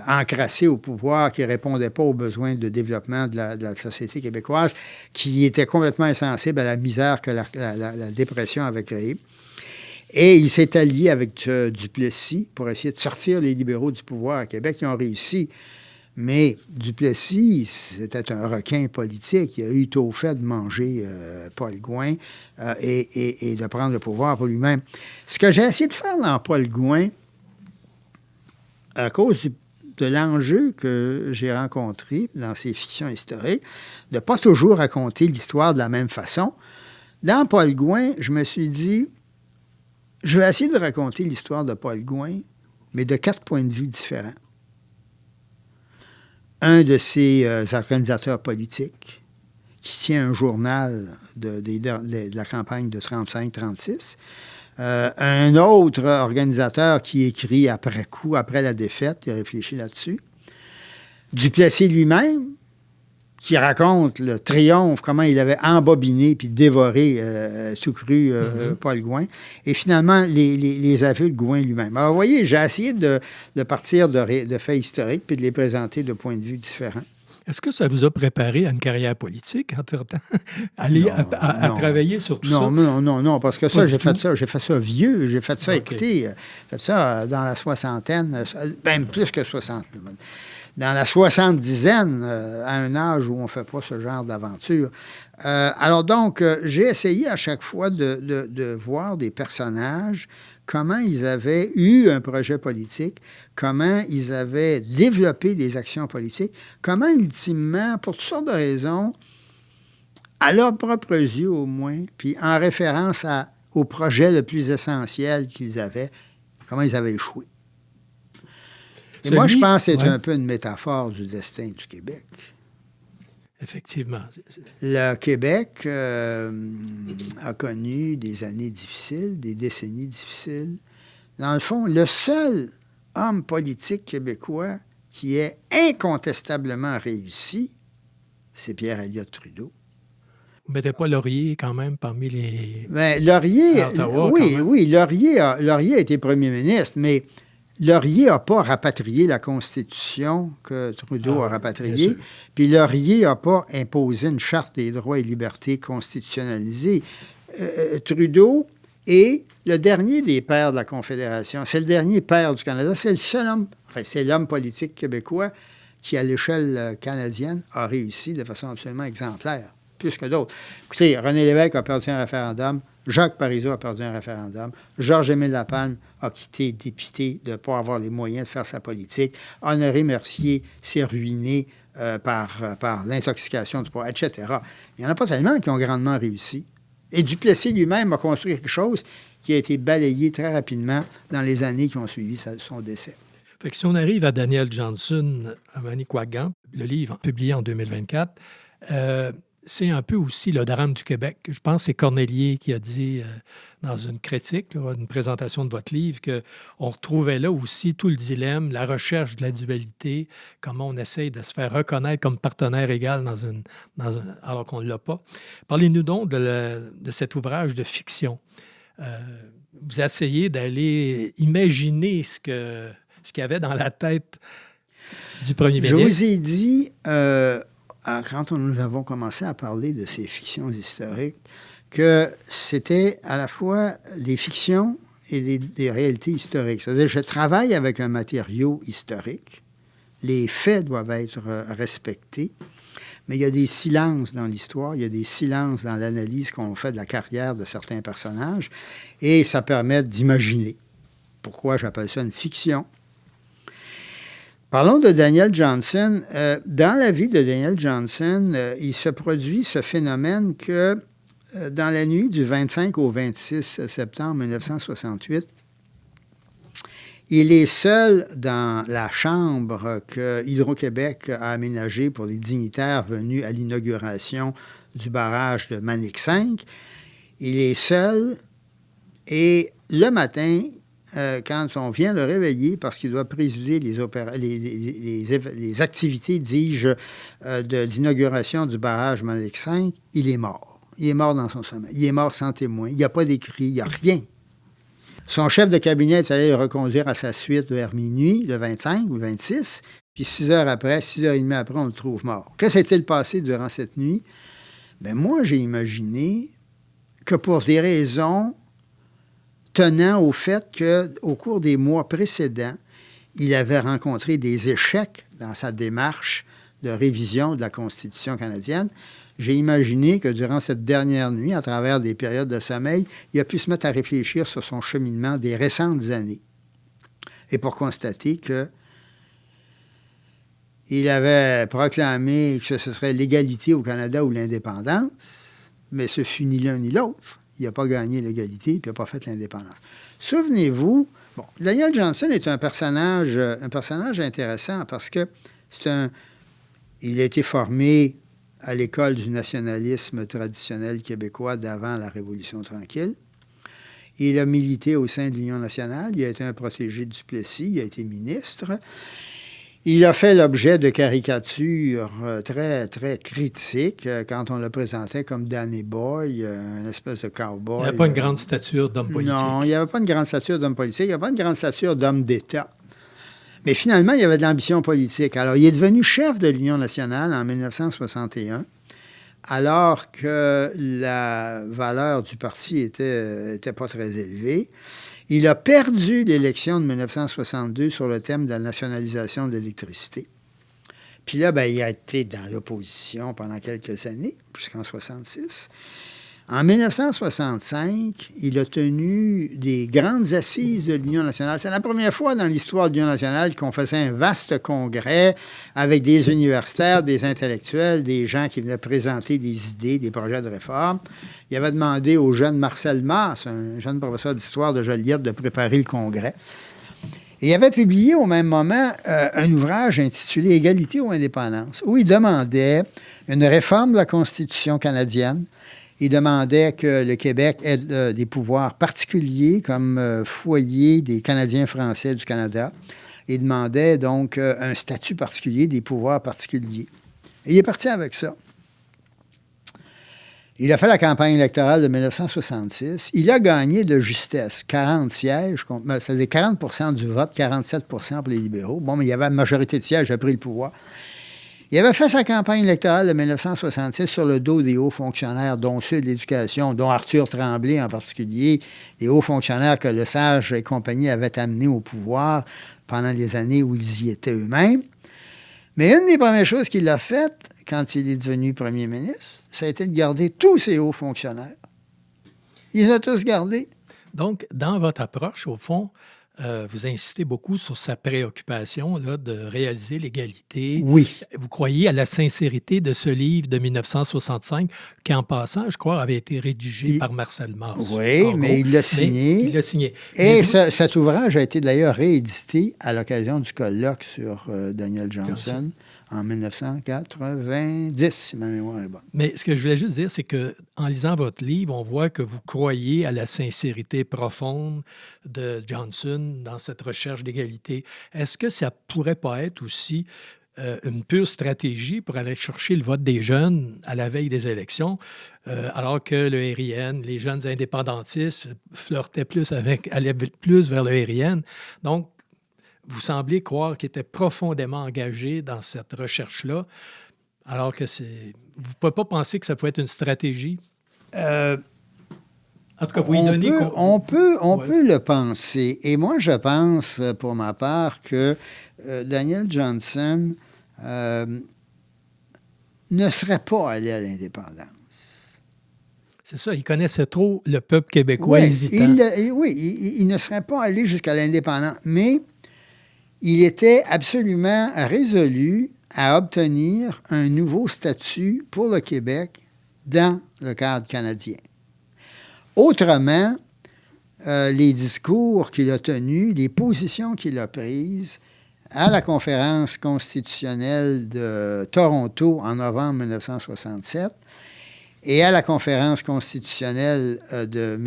C: encrassé au pouvoir, qui ne répondait pas aux besoins de développement de la société québécoise, qui était complètement insensible à la misère que la dépression avait créée. Et il s'est allié avec Duplessis pour essayer de sortir les libéraux du pouvoir à Québec. Ils ont réussi. Mais Duplessis, c'était un requin politique. Il a eu tôt fait de manger Paul Gouin et de prendre le pouvoir pour lui-même. Ce que j'ai essayé de faire dans Paul Gouin, à cause de l'enjeu que j'ai rencontré dans ces fictions historiques, de ne pas toujours raconter l'histoire de la même façon, dans Paul Gouin, je me suis dit, je vais essayer de raconter l'histoire de Paul Gouin, mais de 4 points de vue différents. Un de ces organisateurs politiques qui tient un journal de la campagne de 35-36. Un autre organisateur qui écrit après coup, après la défaite, il a réfléchi là-dessus. Duplessis lui-même, qui raconte le triomphe, comment il avait embobiné puis dévoré tout cru Paul Gouin. Et finalement, les aveux de Gouin lui-même. Alors, vous voyez, j'ai essayé de partir de faits historiques puis de les présenter de points de vue différents.
B: Est-ce que ça vous a préparé à une carrière politique, entre-temps, à travailler sur tout ça?
C: Non, parce que ça, j'ai fait ça vieux, j'ai fait ça, écoutez, j'ai fait ça dans la soixantaine, même plus que 60. Dans la soixante-dizaine, à un âge où on ne fait pas ce genre d'aventure. Alors donc, j'ai essayé à chaque fois de voir des personnages, comment ils avaient eu un projet politique, comment ils avaient développé des actions politiques, comment ultimement, pour toutes sortes de raisons, à leurs propres yeux au moins, puis en référence au projet le plus essentiel qu'ils avaient, comment ils avaient échoué. Et moi, je pense que c'est un peu une métaphore du destin du Québec.
B: Effectivement.
C: Le Québec a connu des années difficiles, des décennies difficiles. Dans le fond, le seul homme politique québécois qui est incontestablement réussi, c'est Pierre Elliott Trudeau.
B: Vous ne mettez pas Laurier quand même parmi les...
C: Bien, Laurier,
B: Ottawa,
C: oui, Laurier a été premier ministre, mais Laurier n'a pas rapatrié la Constitution que Trudeau a rapatriée, puis Laurier n'a pas imposé une charte des droits et libertés constitutionnalisée. Trudeau est le dernier des pères de la Confédération. C'est le dernier père du Canada. C'est le seul homme, c'est l'homme politique québécois qui, à l'échelle canadienne, a réussi de façon absolument exemplaire, plus que d'autres. Écoutez, René Lévesque a perdu un référendum. Jacques Parizeau a perdu un référendum. Georges-Émile Lapalme a quitté député de ne pas avoir les moyens de faire sa politique. Honoré Mercier s'est ruiné par l'intoxication du pouvoir, etc. Il n'y en a pas tellement qui ont grandement réussi. Et Duplessis lui-même a construit quelque chose qui a été balayé très rapidement dans les années qui ont suivi son décès.
B: Fait que si on arrive à Daniel Johnson, à Manicouagan, le livre publié en 2024, c'est un peu aussi le drame du Québec. Je pense que c'est Cornélier qui a dit dans une critique, là, une présentation de votre livre, qu'on retrouvait là aussi tout le dilemme, la recherche de la dualité, comment on essaye de se faire reconnaître comme partenaire égal alors qu'on ne l'a pas. Parlez-nous donc de cet ouvrage de fiction. Vous essayez d'aller imaginer ce qu'il y avait dans la tête du premier ministre.
C: Je vous ai dit, quand nous avons commencé à parler de ces fictions historiques, que c'était à la fois des fictions et des réalités historiques. C'est-à-dire, je travaille avec un matériau historique. Les faits doivent être respectés. Mais il y a des silences dans l'histoire, il y a des silences dans l'analyse qu'on fait de la carrière de certains personnages, et ça permet d'imaginer. Pourquoi j'appelle ça une fiction? Parlons de Daniel Johnson. Dans la vie de Daniel Johnson, il se produit ce phénomène que dans la nuit du 25 au 26 septembre 1968, il est seul dans la chambre que Hydro-Québec a aménagée pour les dignitaires venus à l'inauguration du barrage de Manic 5. Il est seul et le matin, quand on vient le réveiller, parce qu'il doit présider les activités, dis-je, d'inauguration du barrage Manic 5, il est mort. Il est mort dans son sommeil. Il est mort sans témoin. Il n'y a pas d'écrit, il n'y a rien. Son chef de cabinet est allé le reconduire à sa suite vers minuit, le 25 ou le 26, puis 6 heures après, 6 heures et demie après, on le trouve mort. Que s'est-il passé durant cette nuit? Bien, moi, j'ai imaginé que pour des raisons tenant au fait qu'au cours des mois précédents, il avait rencontré des échecs dans sa démarche de révision de la Constitution canadienne. J'ai imaginé que durant cette dernière nuit, à travers des périodes de sommeil, il a pu se mettre à réfléchir sur son cheminement des récentes années. Et pour constater que il avait proclamé que ce serait l'égalité au Canada ou l'indépendance, mais ce fut ni l'un ni l'autre. Il n'a pas gagné l'égalité, puis il n'a pas fait l'indépendance. Souvenez-vous, Daniel Johnson est un personnage intéressant parce que il a été formé à l'école du nationalisme traditionnel québécois d'avant la Révolution tranquille. Il a milité au sein de l'Union nationale. Il a été un protégé de Duplessis. Il a été ministre. Il a fait l'objet de caricatures très, très critiques quand on le présentait comme Danny Boy, une espèce de cowboy.
B: Il n'y avait pas une grande stature d'homme politique.
C: Non, il n'y avait pas une grande stature d'homme politique. Il n'y avait pas une grande stature d'homme d'État. Mais finalement, il y avait de l'ambition politique. Alors, il est devenu chef de l'Union nationale en 1961, alors que la valeur du parti était pas très élevée. Il a perdu l'élection de 1962 sur le thème de la nationalisation de l'électricité. Puis là, il a été dans l'opposition pendant quelques années, jusqu'en 1966. En 1965, il a tenu des grandes assises de l'Union nationale. C'est la première fois dans l'histoire de l'Union nationale qu'on faisait un vaste congrès avec des universitaires, des intellectuels, des gens qui venaient présenter des idées, des projets de réforme. Il avait demandé au jeune Marcel Mars, un jeune professeur d'histoire de Joliette, de préparer le congrès. Et il avait publié au même moment un ouvrage intitulé « Égalité ou indépendance », où il demandait une réforme de la Constitution canadienne. Il demandait que le Québec ait des pouvoirs particuliers comme foyer des Canadiens français du Canada. Il demandait donc un statut particulier, des pouvoirs particuliers. Et il est parti avec ça. Il a fait la campagne électorale de 1966. Il a gagné de justesse 40 sièges, c'est-à-dire 40 % du vote, 47 % pour les libéraux. Bon, mais il y avait une majorité de sièges, il a pris le pouvoir. Il avait fait sa campagne électorale de 1966 sur le dos des hauts fonctionnaires, dont ceux de l'Éducation, dont Arthur Tremblay en particulier, des hauts fonctionnaires que Lesage et compagnie avaient amenés au pouvoir pendant les années où ils y étaient eux-mêmes. Mais une des premières choses qu'il a faites quand il est devenu premier ministre, ça a été de garder tous ces hauts fonctionnaires. Ils ont tous gardés.
B: Donc, dans votre approche, au fond, vous insistez beaucoup sur sa préoccupation là, de réaliser l'égalité.
C: Oui.
B: Vous croyez à la sincérité de ce livre de 1965, qui, en passant, je crois, avait été rédigé par Marcel Mars.
C: Oui, mais il l'a signé.
B: Il l'a signé.
C: Et cet ouvrage a été d'ailleurs réédité à l'occasion du colloque sur Daniel Johnson en 1990, si ma mémoire est bonne.
B: Mais ce que je voulais juste dire, c'est qu'en lisant votre livre, on voit que vous croyez à la sincérité profonde de Johnson dans cette recherche d'égalité. Est-ce que ça pourrait pas être aussi une pure stratégie pour aller chercher le vote des jeunes à la veille des élections, alors que le RIN, les jeunes indépendantistes flirtaient allaient plus vers le RIN. Donc, vous semblez croire qu'il était profondément engagé dans cette recherche-là, alors que vous ne pouvez pas penser que ça peut être une stratégie? En tout cas, vous y donnez...
C: On peut le penser. Et moi, je pense, pour ma part, que Daniel Johnson ne serait pas allé à l'indépendance.
B: C'est ça, il connaissait trop le peuple québécois hésitant.
C: Il ne serait pas allé jusqu'à l'indépendance, mais il était absolument résolu à obtenir un nouveau statut pour le Québec dans le cadre canadien. Autrement, les discours qu'il a tenus, les positions qu'il a prises à la conférence constitutionnelle de Toronto en novembre 1967 et à la conférence constitutionnelle de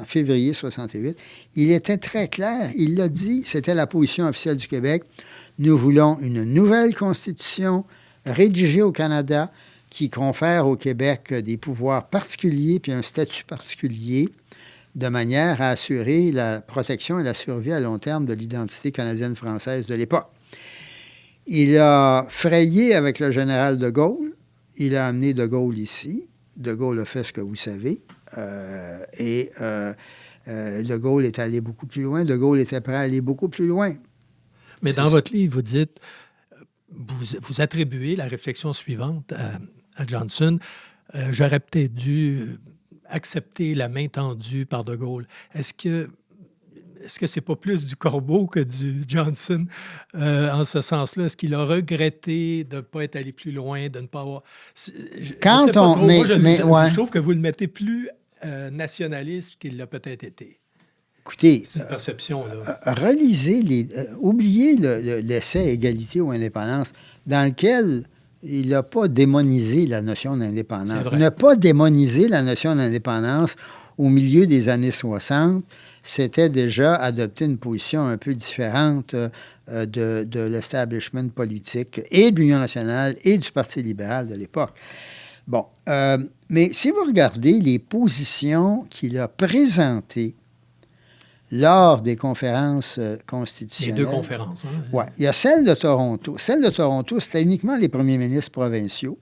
C: février 68, il était très clair. Il l'a dit, c'était la position officielle du Québec. Nous voulons une nouvelle constitution rédigée au Canada qui confère au Québec des pouvoirs particuliers puis un statut particulier de manière à assurer la protection et la survie à long terme de l'identité canadienne-française de l'époque. Il a frayé avec le général de Gaulle. Il a amené de Gaulle ici. De Gaulle a fait ce que vous savez. De Gaulle est allé beaucoup plus loin. De Gaulle était prêt à aller beaucoup plus loin.
B: Mais dans votre livre, vous dites, vous attribuez la réflexion suivante à Johnson. J'aurais peut-être dû accepter la main tendue par de Gaulle. Est-ce que c'est pas plus du Corbeau que du Johnson en ce sens-là? Est-ce qu'il a regretté de ne pas être allé plus loin, de ne pas avoir... Je trouve que vous le mettez plus nationaliste qu'il l'a peut-être été.
C: Écoutez,
B: c'est une perception, là.
C: Relisez oubliez l'essai Égalité ou indépendance, dans lequel il n'a pas démonisé la notion d'indépendance. Il n'a pas démonisé la notion d'indépendance au milieu des années 60. C'était déjà adopter une position un peu différente de l'establishment politique et de l'Union nationale et du Parti libéral de l'époque. Bon, mais si vous regardez les positions qu'il a présentées lors des conférences constitutionnelles...
B: Les deux conférences. Hein?
C: Oui. Il y a celle de Toronto. Celle de Toronto, c'était uniquement les premiers ministres provinciaux.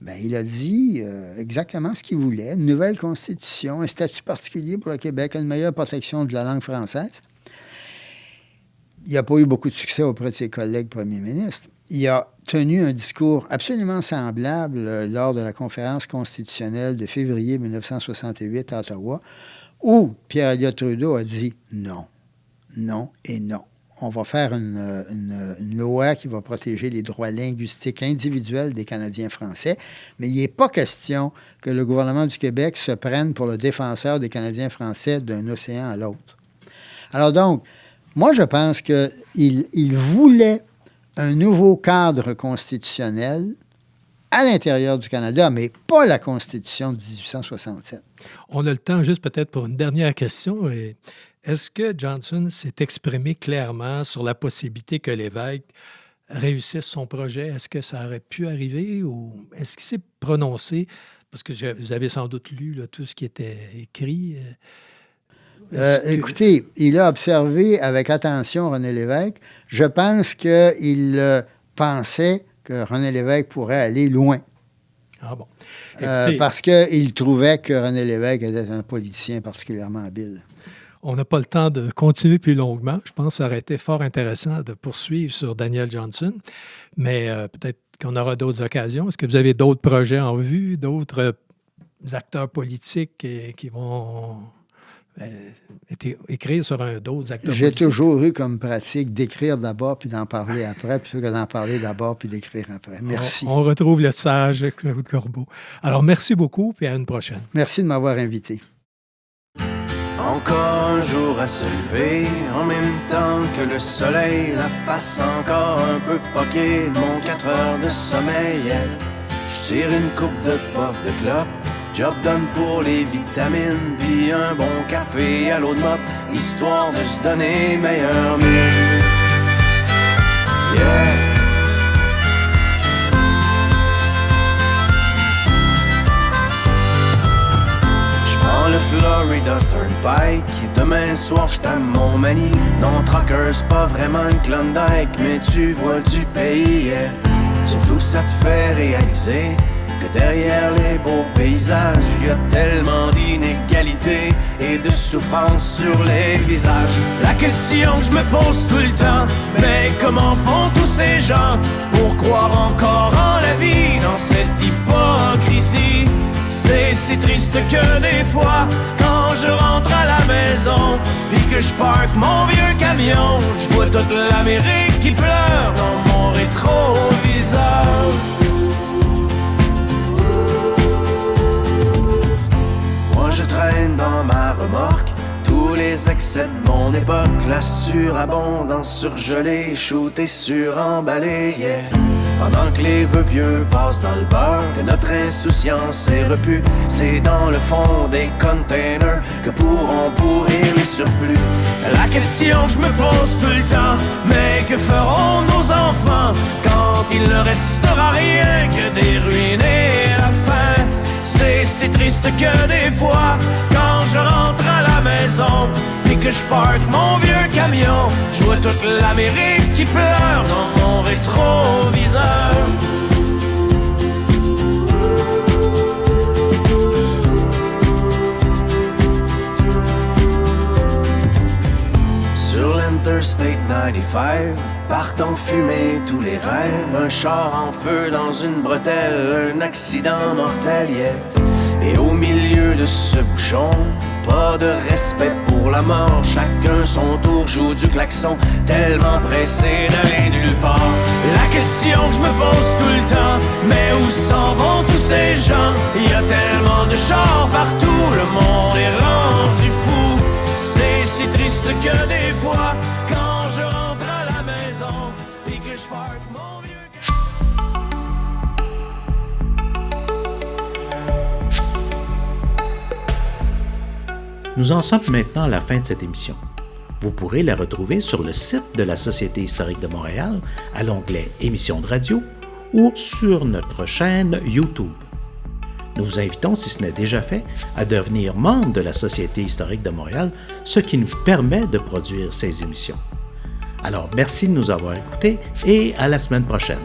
C: Bien, il a dit exactement ce qu'il voulait. Une nouvelle constitution, un statut particulier pour le Québec, une meilleure protection de la langue française. Il n'a pas eu beaucoup de succès auprès de ses collègues premiers ministres. Il a tenu un discours absolument semblable lors de la conférence constitutionnelle de février 1968 à Ottawa, où Pierre Elliott Trudeau a dit non, non et non. On va faire une loi qui va protéger les droits linguistiques individuels des Canadiens français, mais il n'est pas question que le gouvernement du Québec se prenne pour le défenseur des Canadiens français d'un océan à l'autre. Alors donc, moi, je pense qu'il voulait un nouveau cadre constitutionnel à l'intérieur du Canada, mais pas la Constitution de 1867.
B: On a le temps juste peut-être pour une dernière question. Est-ce que Johnson s'est exprimé clairement sur la possibilité que l'évêque réussisse son projet? Est-ce que ça aurait pu arriver ou est-ce qu'il s'est prononcé? Parce que vous avez sans doute lu là, tout ce qui était écrit.
C: Écoutez, il a observé avec attention René Lévesque. Je pense qu'il pensait que René Lévesque pourrait aller loin.
B: Ah bon.
C: Parce qu'il trouvait que René Lévesque était un politicien particulièrement habile.
B: On n'a pas le temps de continuer plus longuement. Je pense que ça aurait été fort intéressant de poursuivre sur Daniel Johnson, mais peut-être qu'on aura d'autres occasions. Est-ce que vous avez d'autres projets en vue, d'autres acteurs politiques qui vont écrire sur d'autres acteurs politiques?
C: J'ai toujours eu comme pratique d'écrire d'abord puis d'en parler après, plutôt que d'en parler d'abord puis d'écrire après. Merci.
B: On retrouve le sage Claude Corbeau. Alors, merci beaucoup, puis à une prochaine.
C: Merci de m'avoir invité.
F: Encore un jour à se lever, en même temps que le soleil, la face encore un peu poquée de mon 4 heures de sommeil. Je tire une coupe de puff de clope, job done pour les vitamines, puis un bon café à l'eau de mop, histoire de se donner meilleur mieux. Yeah. Le Florida Turnpike, demain soir j't'aime mon mani. Non, Trucker, c'est pas vraiment une Klondike, mais tu vois du pays, yeah. Surtout ça te fait réaliser que derrière les beaux paysages, y a tellement d'inégalités et de souffrance sur les visages. La question que je me pose tout le temps, mais comment font tous ces gens pour croire encore en la vie dans cette hypocrisie? C'est si triste que des fois, quand je rentre à la maison, puis que je parque mon vieux camion, je vois toute l'Amérique qui pleure dans mon rétroviseur. Moi je traîne dans ma remorque tous les excès de mon époque, la surabondance surgelée, shootée, suremballée, yeah. Pendant que les vœux pieux passent dans le beurre, que notre insouciance est repue, c'est dans le fond des containers que pourront pourrir les surplus. La question que je me pose tout le temps, mais que feront nos enfants quand il ne restera rien que des ruines et la faim? C'est si triste que des fois, quand je rentre à la maison et que je parque mon vieux camion, je vois toute l'Amérique qui pleure dans mon rétroviseur. Sur l'Interstate 95, partent en fumée tous les rêves, un char en feu dans une bretelle, un accident mortel, yeah. Et au milieu de ce bouchon, pas de respect pour la mort, chacun son tour joue du klaxon, tellement pressé d'aller nulle part. La question que je me pose tout le temps, mais où s'en vont tous ces gens? Il y a tellement de chars partout, le monde est rendu fou. C'est si triste que des fois, quand je rentre à la maison et que je parque mon vieux...
A: Nous en sommes maintenant à la fin de cette émission. Vous pourrez la retrouver sur le site de la Société historique de Montréal, à l'onglet Émissions de radio ou sur notre chaîne YouTube. Nous vous invitons, si ce n'est déjà fait, à devenir membre de la Société historique de Montréal, ce qui nous permet de produire ces émissions. Alors, merci de nous avoir écoutés et à la semaine prochaine.